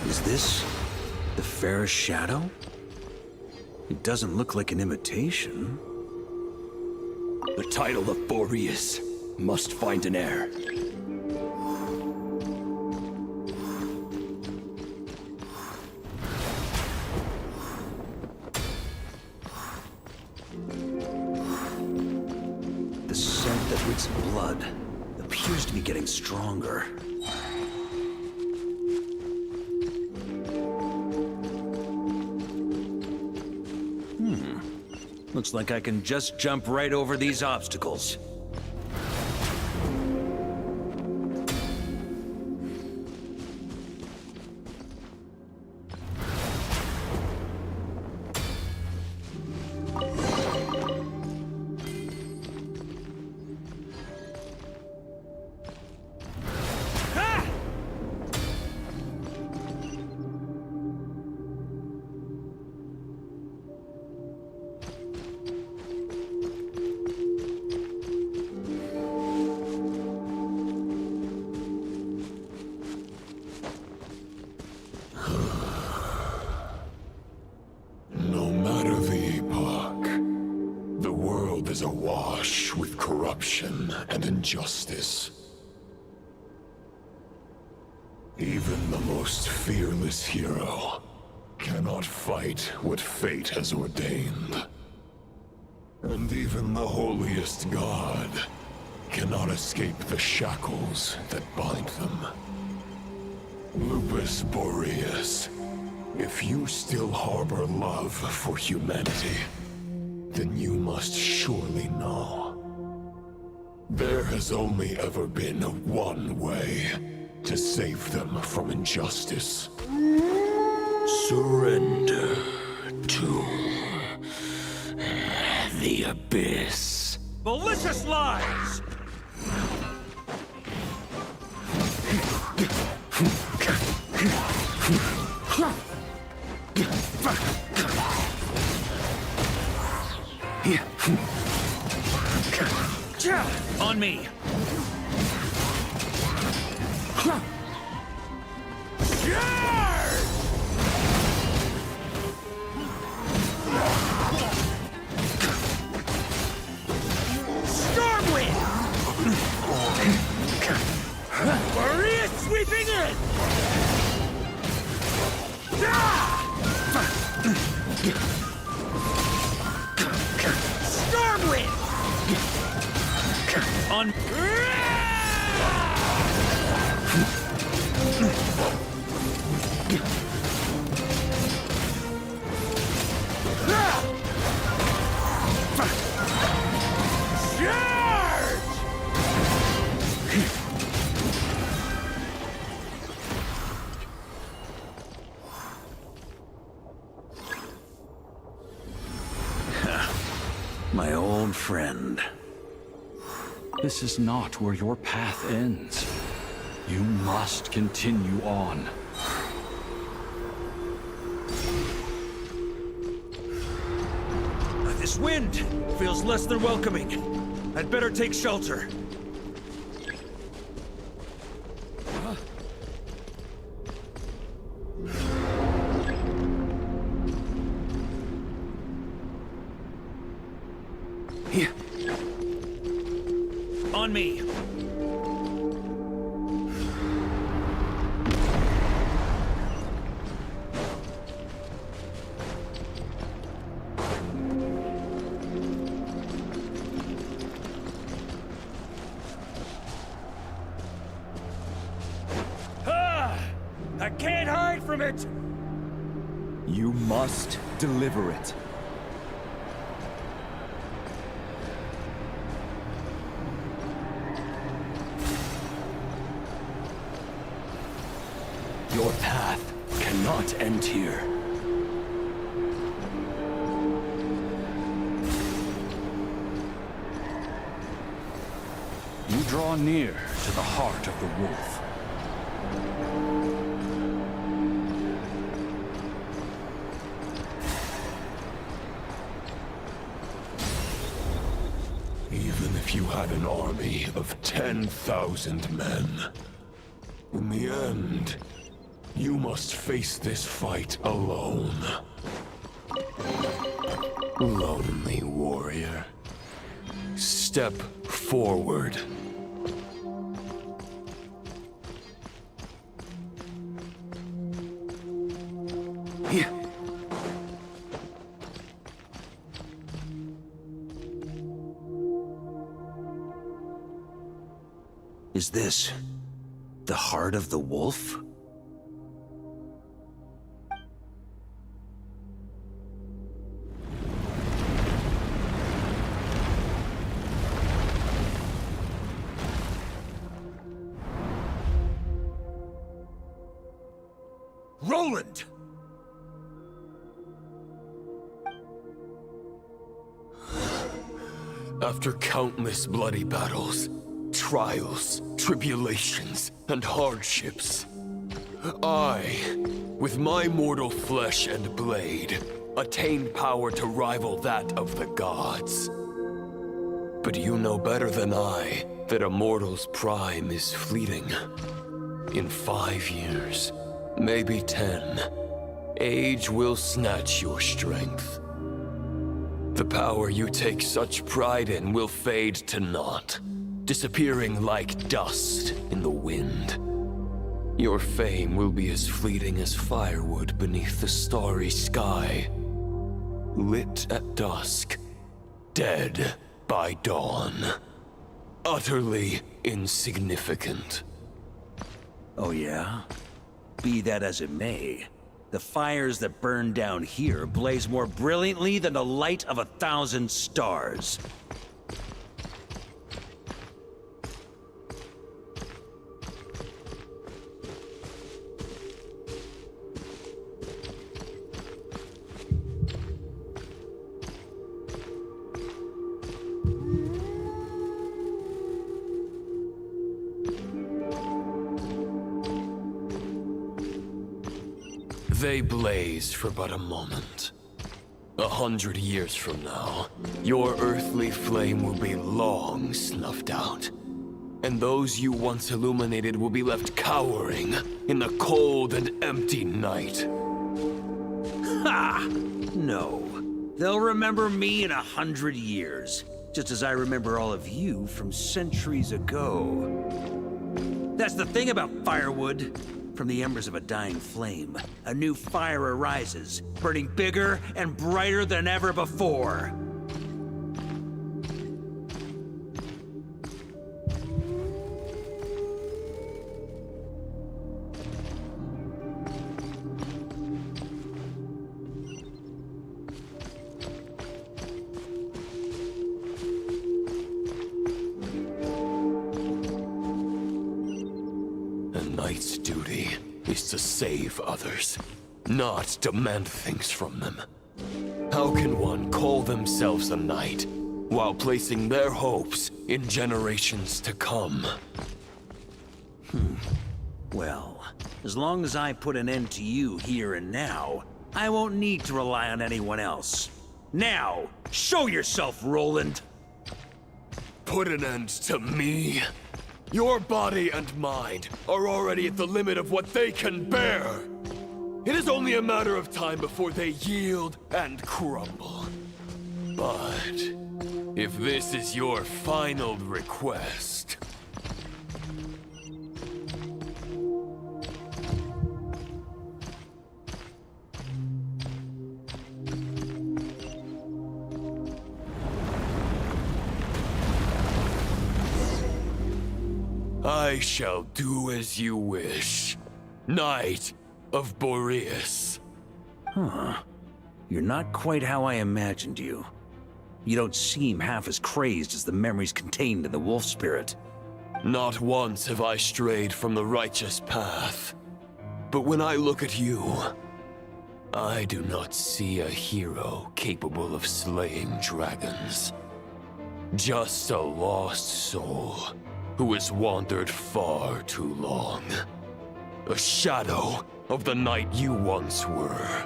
Speaker 1: Is this the fairest shadow? It doesn't look like an imitation.
Speaker 15: The title of Boreas
Speaker 3: Must find an heir.
Speaker 1: The scent that reeks of blood appears to be getting stronger. Looks like I can just jump right over these obstacles.
Speaker 8: is awash with corruption and injustice. Even the most fearless hero cannot fight what fate has ordained. And even the holiest god cannot escape the shackles that bind them. Lupus Boreas, if you still harbor love for humanity, then you must surely know. There has only ever been one way to save them from injustice. Surrender to the abyss.
Speaker 1: Malicious lies! On me! Stormwind! Maria sweeping in! Stormwind! On... My old friend.
Speaker 9: This is not where your path ends. You must continue on.
Speaker 1: This wind feels less than welcoming. I'd better take shelter.
Speaker 3: Here.
Speaker 1: On me. I can't hide from it!
Speaker 3: You must deliver it. Your path cannot end here.
Speaker 9: You draw near to the heart of the wolf.
Speaker 8: Even if you had an army of 10,000 men, in the end, you must face this fight alone. Lonely warrior. Step forward
Speaker 1: Is this the heart of the wolf? Roland!
Speaker 8: After countless bloody battles, trials, tribulations, and hardships, I, with my mortal flesh and blade, attained power to rival that of the gods. But you know better than I that a mortal's prime is fleeting. In 5 years, maybe 10, age will snatch your strength. The power you take such pride in will fade to naught, disappearing like dust in the wind. Your fame will be as fleeting as firewood beneath the starry sky, lit at dusk, dead by dawn. Utterly insignificant.
Speaker 1: Oh yeah? Be that as it may, the fires that burn down here blaze more brilliantly than the light of 1,000 stars.
Speaker 8: They blaze for but a moment. 100 years from now, your earthly flame will be long snuffed out. And those you once illuminated will be left cowering in the cold and empty night.
Speaker 1: Ha! No. They'll remember me in 100 years, just as I remember all of you from centuries ago. That's the thing about firewood. From the embers of a dying flame, a new fire arises, burning bigger and brighter than ever before.
Speaker 8: A knight's duty is to save others, not demand things from them. How can one call themselves a knight while placing their hopes in generations to come?
Speaker 1: Well, as long as I put an end to you here and now, I won't need to rely on anyone else. Now, show yourself, Roland!
Speaker 8: Put an end to me? Your body and mind are already at the limit of what they can bear. It is only a matter of time before they yield and crumble. But if this is your final request... I shall do as you wish, Knight of Boreas.
Speaker 1: Huh. You're not quite how I imagined you. You don't seem half as crazed as the memories contained in the wolf spirit.
Speaker 8: Not once have I strayed from the righteous path. But when I look at you, I do not see a hero capable of slaying dragons. Just a lost soul who has wandered far too long. A shadow of the knight you once were.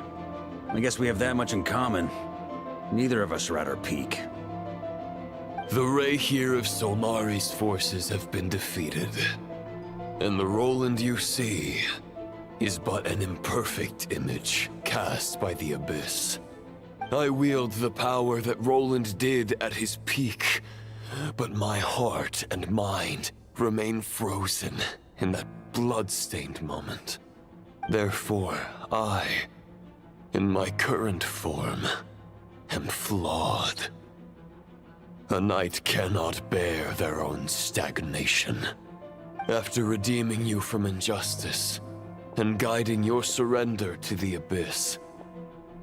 Speaker 1: I guess we have that much in common. Neither of us are at our peak.
Speaker 8: The Rayhir of Solnari's forces have been defeated. And the Roland you see is but an imperfect image cast by the Abyss. I wield the power that Roland did at his peak, but my heart and mind remain frozen in that blood-stained moment. Therefore, in my current form, am flawed. A knight cannot bear their own stagnation. After redeeming you from injustice, and guiding your surrender to the abyss,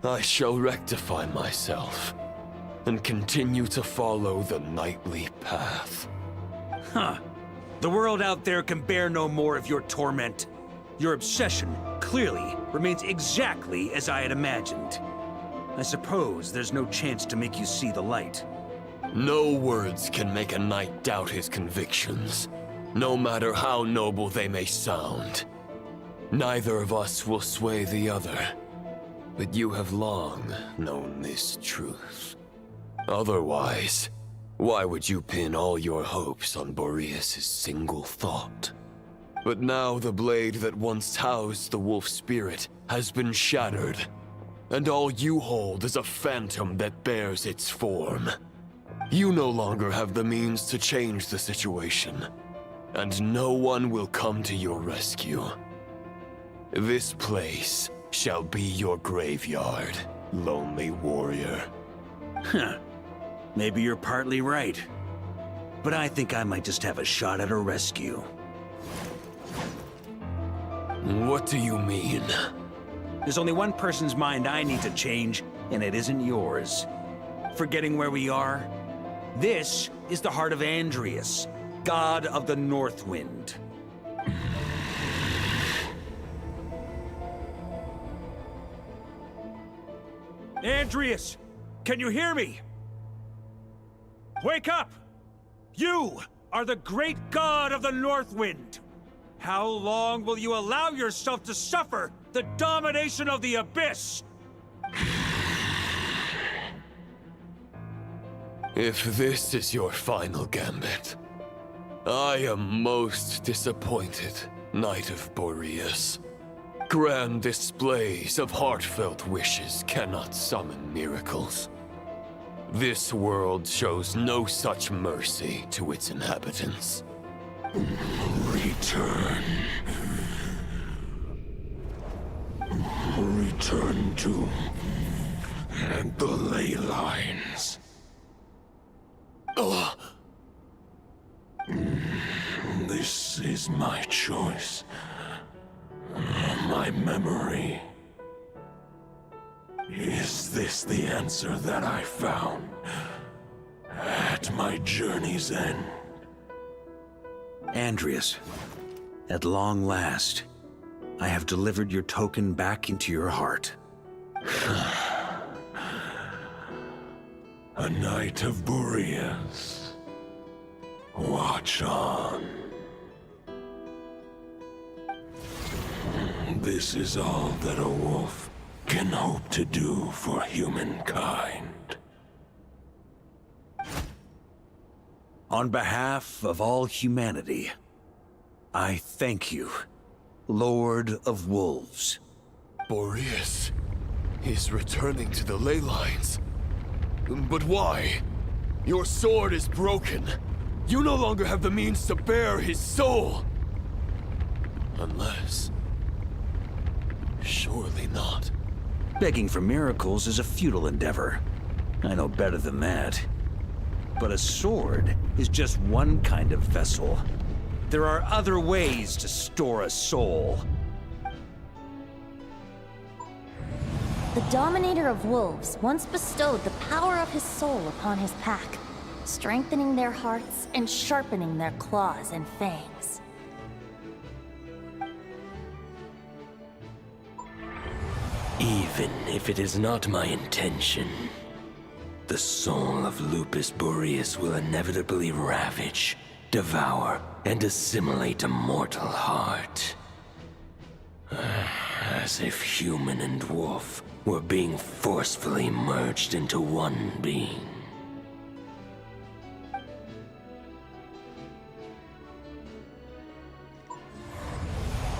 Speaker 8: I shall rectify myself, and continue to follow the knightly path.
Speaker 1: Huh. The world out there can bear no more of your torment. Your obsession, clearly, remains exactly as I had imagined. I suppose there's no chance to make you see the light.
Speaker 8: No words can make a knight doubt his convictions, no matter how noble they may sound. Neither of us will sway the other, but you have long known this truth. Otherwise, why would you pin all your hopes on Boreas' single thought? But now the blade that once housed the wolf spirit has been shattered, and all you hold is a phantom that bears its form. You no longer have the means to change the situation, and no one will come to your rescue. This place shall be your graveyard, lonely warrior.
Speaker 1: Huh. Maybe you're partly right. But I think I might just have a shot at a rescue.
Speaker 8: What do you mean?
Speaker 1: There's only one person's mind I need to change, and it isn't yours. Forgetting where we are? This is the heart of Andrias, god of the North Wind. Andrias, can you hear me? Wake up! You are the great god of the North Wind. How long will you allow yourself to suffer the domination of the Abyss?
Speaker 8: If this is your final gambit, I am most disappointed, Knight of Boreas. Grand displays of heartfelt wishes cannot summon miracles. This world shows no such mercy to its inhabitants.
Speaker 15: Return. Return to the ley lines. This is my choice. My memory. Is this the answer that I found at my journey's end?
Speaker 1: Andrias, at long last, I have delivered your token back into your heart.
Speaker 15: A Knight of Boreas. Watch on. This is all that a wolf can hope to do for humankind.
Speaker 1: On behalf of all humanity, I thank you, Lord of Wolves.
Speaker 8: Boreas is returning to the ley lines. But why? Your sword is broken. You no longer have the means to bear his soul. Unless... surely not.
Speaker 1: Begging for miracles is a futile endeavor. I know better than that. But a sword is just one kind of vessel. There are other ways to store a soul.
Speaker 16: The Dominator of Wolves once bestowed the power of his soul upon his pack, strengthening their hearts and sharpening their claws and fangs.
Speaker 14: Even if it is not my intention, the soul of Lupus Boreas will inevitably ravage, devour, and assimilate a mortal heart. As if human and wolf were being forcefully merged into one being.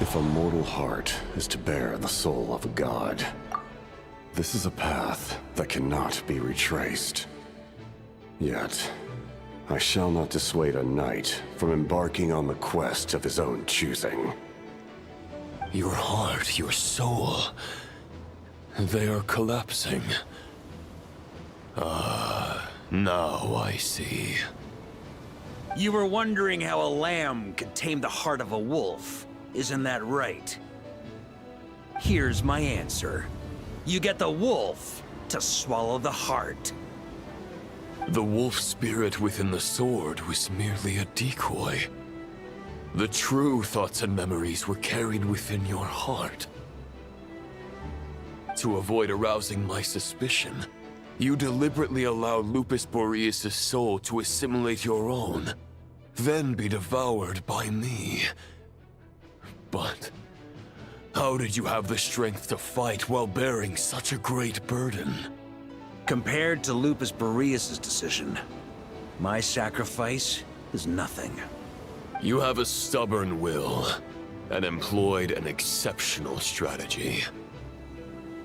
Speaker 15: If a mortal heart is to bear the soul of a god, this is a path that cannot be retraced. Yet, I shall not dissuade a knight from embarking on the quest of his own choosing.
Speaker 14: Your heart, your soul.
Speaker 8: They are collapsing. Now I see.
Speaker 1: You were wondering how a lamb could tame the heart of a wolf, isn't that right? Here's my answer. You get the wolf to swallow the heart.
Speaker 8: The wolf spirit within the sword was merely a decoy. The true thoughts and memories were carried within your heart. To avoid arousing my suspicion, you deliberately allowed Lupus Boreas' soul to assimilate your own, then be devoured by me. But how did you have the strength to fight while bearing such a great burden?
Speaker 1: Compared to Lupus Boreas' decision, my sacrifice is nothing.
Speaker 8: You have a stubborn will, and employed an exceptional strategy.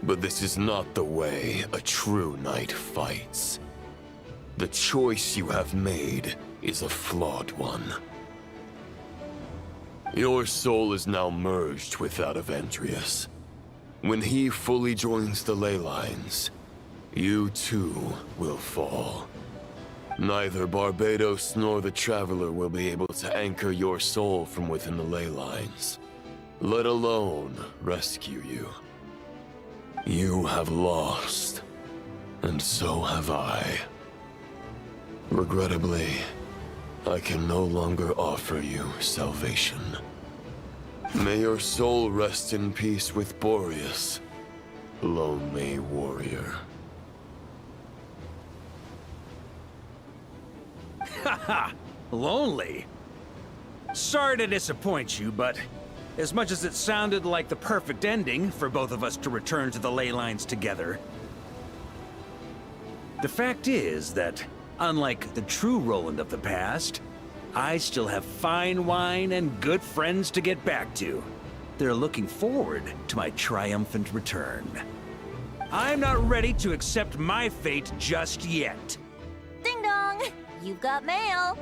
Speaker 8: But this is not the way a true knight fights. The choice you have made is a flawed one. Your soul is now merged with that of Andreas. When he fully joins the ley lines, you too will fall. Neither Barbados nor the Traveler will be able to anchor your soul from within the ley lines, let alone rescue you. You have lost, and so have I. Regrettably, I can no longer offer you salvation. May your soul rest in peace with Boreas, lonely warrior.
Speaker 1: Haha, lonely? Sorry to disappoint you, but as much as it sounded like the perfect ending for both of us to return to the ley lines together, the fact is that, unlike the true Roland of the past, I still have fine wine and good friends to get back to. They're looking forward to my triumphant return. I'm not ready to accept my fate just yet.
Speaker 16: Ding dong! You've got mail!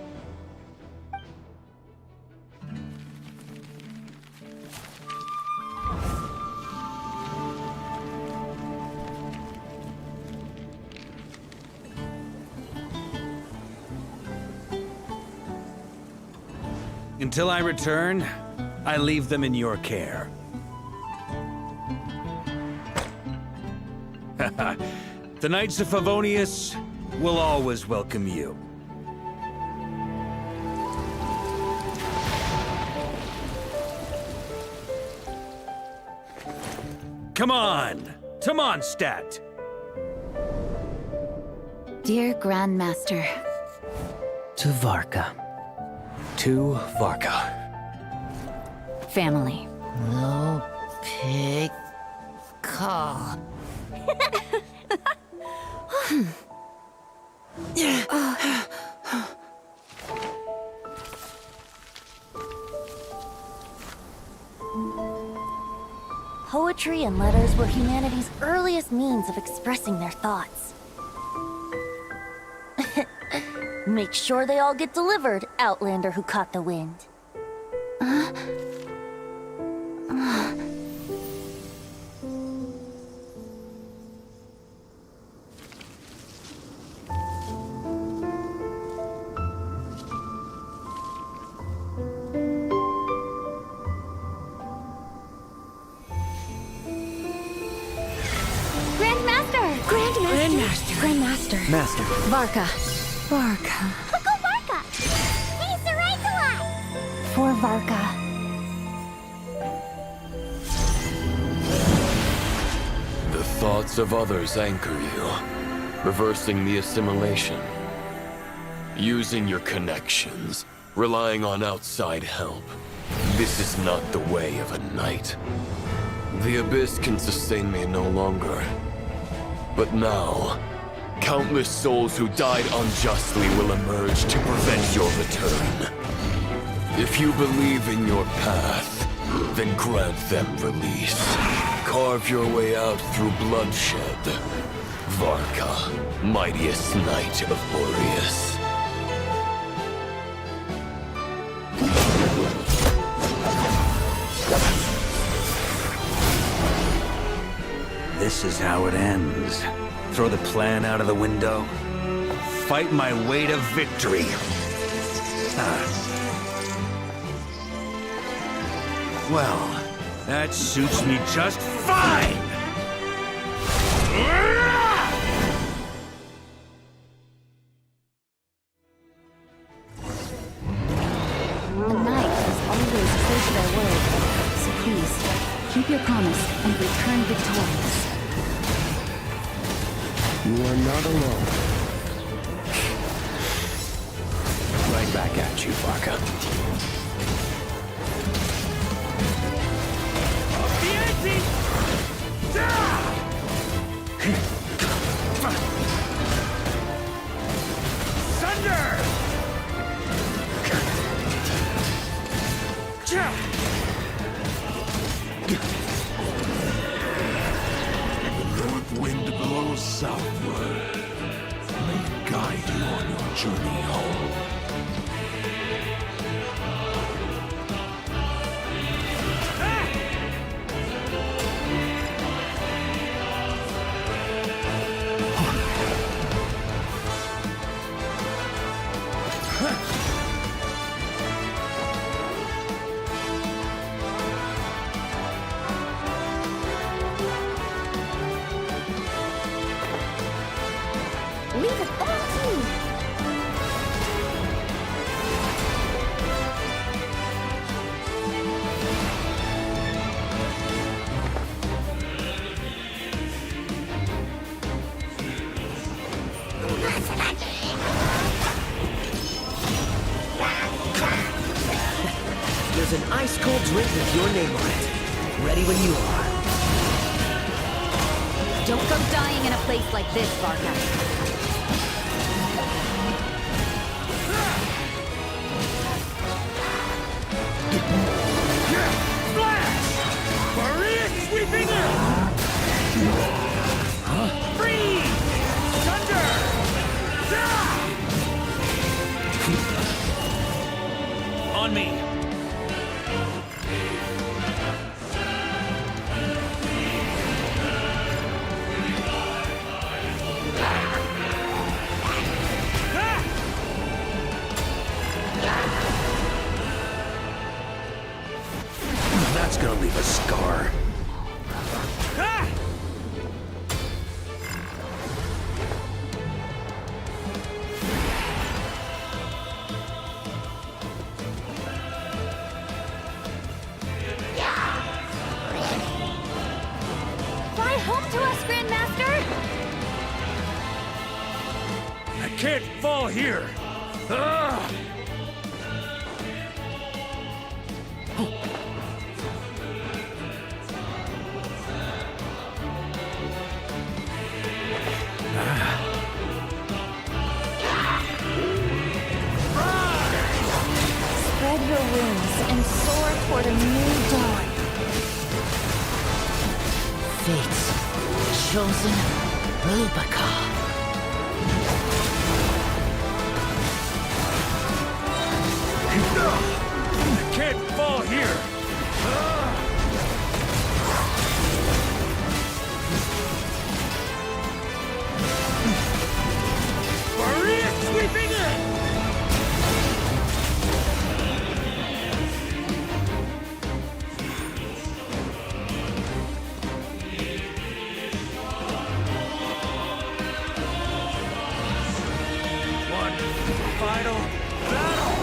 Speaker 1: Until I return, I leave them in your care. The Knights of Favonius will always welcome you. Come on! To Mondstadt!
Speaker 16: Dear Grandmaster.
Speaker 5: To Varka. To Varka.
Speaker 16: Family.
Speaker 17: No pig call.
Speaker 16: Poetry and letters were humanity's earliest means of expressing their thoughts. Make sure they all get delivered, Outlander who caught the wind.
Speaker 7: Grandmaster.
Speaker 3: Master.
Speaker 16: Varka.
Speaker 7: Uncle Varka! He's the right to us!
Speaker 16: For Varka.
Speaker 8: The thoughts of others anchor you, reversing the assimilation. Using your connections, relying on outside help. This is not the way of a knight. The Abyss can sustain me no longer. But now, countless souls who died unjustly will emerge to prevent your return. If you believe in your path, then grant them release. Carve your way out through bloodshed. Varka, mightiest knight of Boreas.
Speaker 1: This this is how it ends. Throw the plan out of the window. Fight my way to victory. Well, that suits me just fine!
Speaker 18: The knight has always saved their word, so please, keep your promise and return victorious.
Speaker 15: You are not alone.
Speaker 14: Right back at you, Barca.
Speaker 1: Thunder!
Speaker 8: North wind blows southward. May it guide you on your journey home.
Speaker 7: Leave it all to me.
Speaker 19: There's an ice-cold drink with your name on it. Ready when you are.
Speaker 18: Don't go dying in a place like this, Barca.
Speaker 1: Maria sweeping in! Freeze! Thunder! On me! That's gonna leave a scar.
Speaker 7: Fly home to us, Grandmaster!
Speaker 1: I can't fall here! Ugh!
Speaker 16: Spread your wings and soar toward a new dawn.
Speaker 17: Fate's chosen Lupica.
Speaker 1: I can't fall here! Maria sweeping in! One final battle!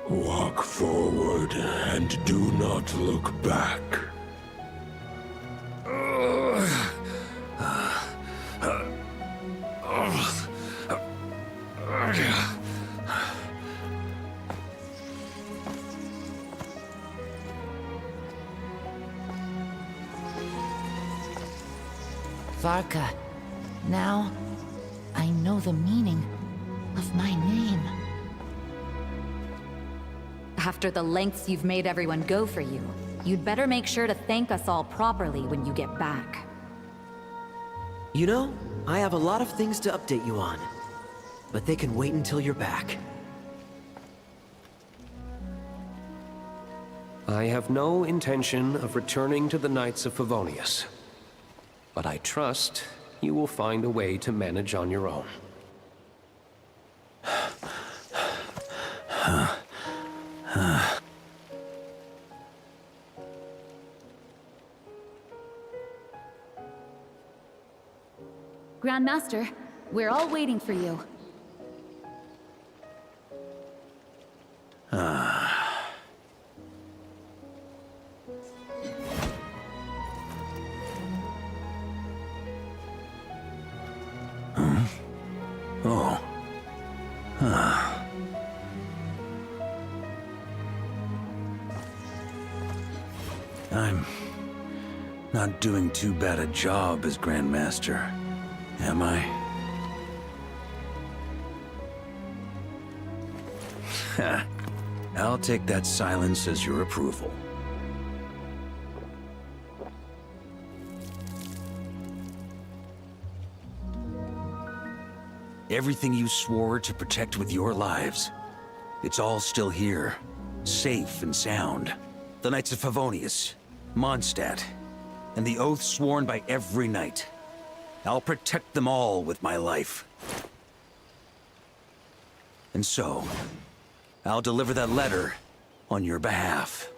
Speaker 8: Walk forward and do not look back.
Speaker 17: Varka. Now, I know the meaning of my name.
Speaker 18: After the lengths you've made everyone go for you, you'd better make sure to thank us all properly when you get back.
Speaker 19: You know, I have a lot of things to update you on, but they can wait until you're back.
Speaker 20: I have no intention of returning to the Knights of Favonius, but I trust you will find a way to manage on your own.
Speaker 18: Grandmaster, we're all waiting for you.
Speaker 1: Oh. I'm not doing too bad a job as Grandmaster, am I? I'll take that silence as your approval. Everything you swore to protect with your lives, it's all still here, safe and sound. The Knights of Favonius, Mondstadt, and the oath sworn by every knight. I'll protect them all with my life. And so, I'll deliver that letter on your behalf.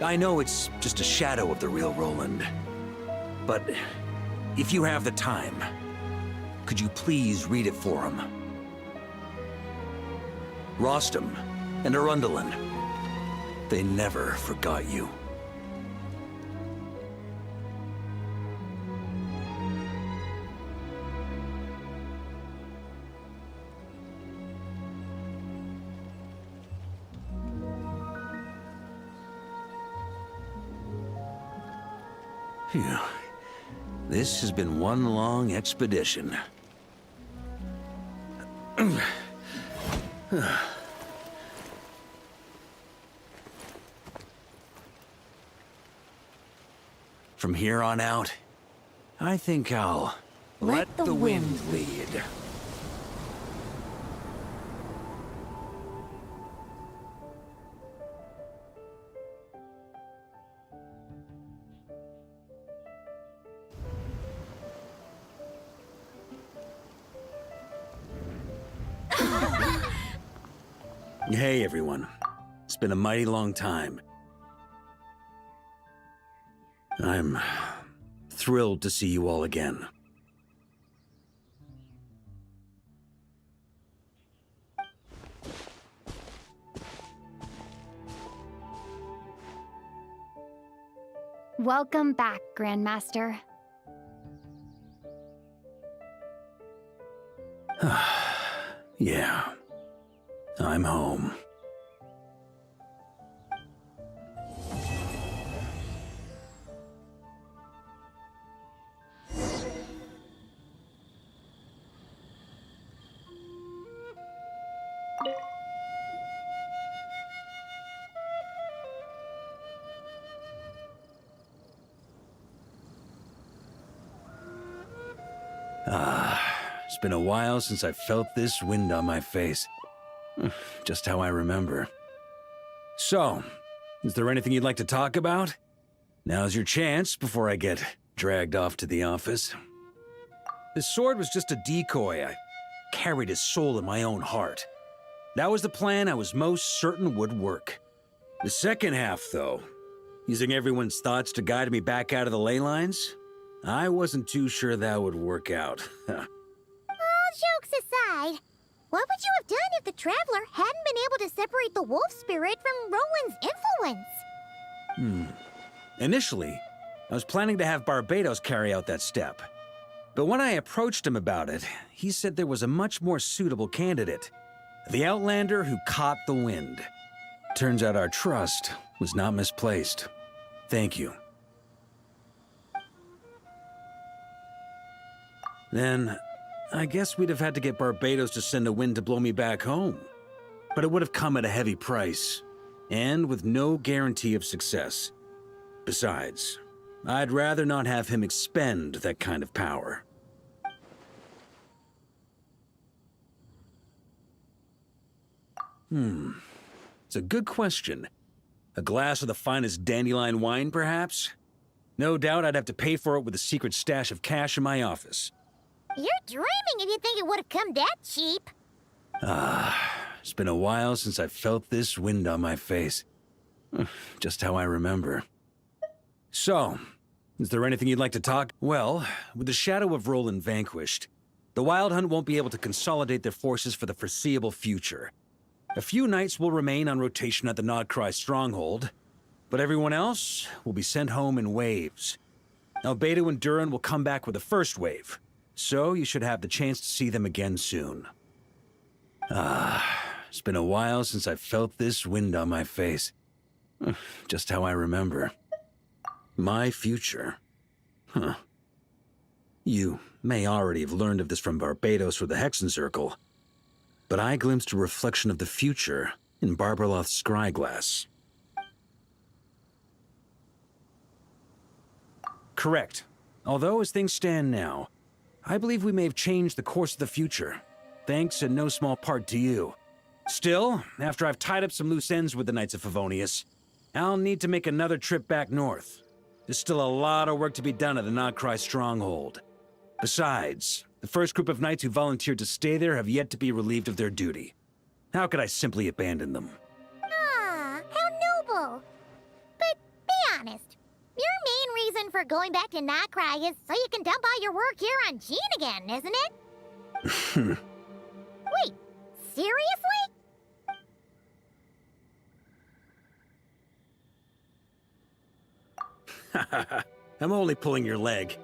Speaker 1: I know it's just a shadow of the real Roland, but if you have the time, could you please read it for him? Rostam and Arundelen, they never forgot you. Phew. This has been one long expedition. From here on out, I think I'll let the wind lead. Hey, everyone. It's been a mighty long time. I'm thrilled to see you all again.
Speaker 7: Welcome back, Grandmaster.
Speaker 1: Yeah. I'm home. It's been a while since I felt this wind on my face. Just how I remember. So, is there anything you'd like to talk about? Now's your chance before I get dragged off to the office. This sword was just a decoy. I carried his soul in my own heart. That was the plan I was most certain would work. The second half, though, using everyone's thoughts to guide me back out of the ley lines, I wasn't too sure that would work out.
Speaker 7: Oh, jokes aside, what would you have done if the Traveler hadn't been able to separate the wolf spirit from Roland's influence?
Speaker 1: Initially, I was planning to have Barbados carry out that step. But when I approached him about it, he said there was a much more suitable candidate. The Outlander who caught the wind. Turns out our trust was not misplaced. Thank you. Then, I guess we'd have had to get Barbados to send a wind to blow me back home. But it would have come at a heavy price, and with no guarantee of success. Besides, I'd rather not have him expend that kind of power. It's a good question. A glass of the finest dandelion wine, perhaps? No doubt I'd have to pay for it with a secret stash of cash in my office.
Speaker 7: You're dreaming if you think it would have come that cheap.
Speaker 1: It's been a while since I felt this wind on my face. Just how I remember. So, is there anything you'd like to talk? Well, with the shadow of Roland vanquished, the Wild Hunt won't be able to consolidate their forces for the foreseeable future. A few knights will remain on rotation at the Nodcry stronghold, but everyone else will be sent home in waves. Albedo and Durin will come back with the first wave, so you should have the chance to see them again soon. It's been a while since I felt this wind on my face. Just how I remember. My future. You may already have learned of this from Barbados or the Hexen Circle, but I glimpsed a reflection of the future in Barbarloth's scryglass. Correct. Although, as things stand now, I believe we may have changed the course of the future, thanks in no small part to you. Still, after I've tied up some loose ends with the Knights of Favonius, I'll need to make another trip back north. There's still a lot of work to be done at the Nodcry stronghold. Besides, the first group of knights who volunteered to stay there have yet to be relieved of their duty. How could I simply abandon them?
Speaker 7: Ah, how noble. But be honest, your main reason for going back to Nodcry is so you can dump all your work here on Jean again, isn't it? Wait, seriously?
Speaker 1: I'm only pulling your leg.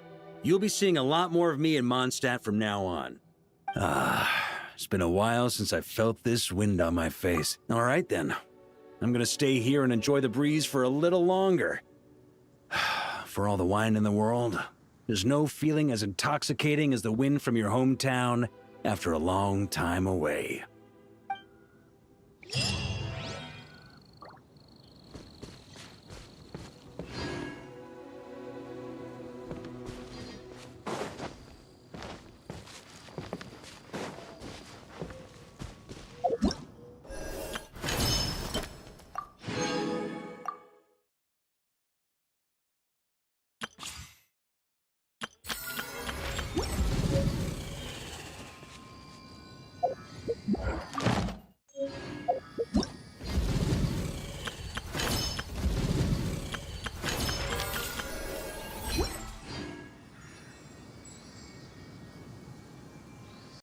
Speaker 1: You'll be seeing a lot more of me in Mondstadt from now on. It's been a while since I felt this wind on my face. All right then. I'm gonna stay here and enjoy the breeze for a little longer. For all the wine in the world, there's no feeling as intoxicating as the wind from your hometown after a long time away.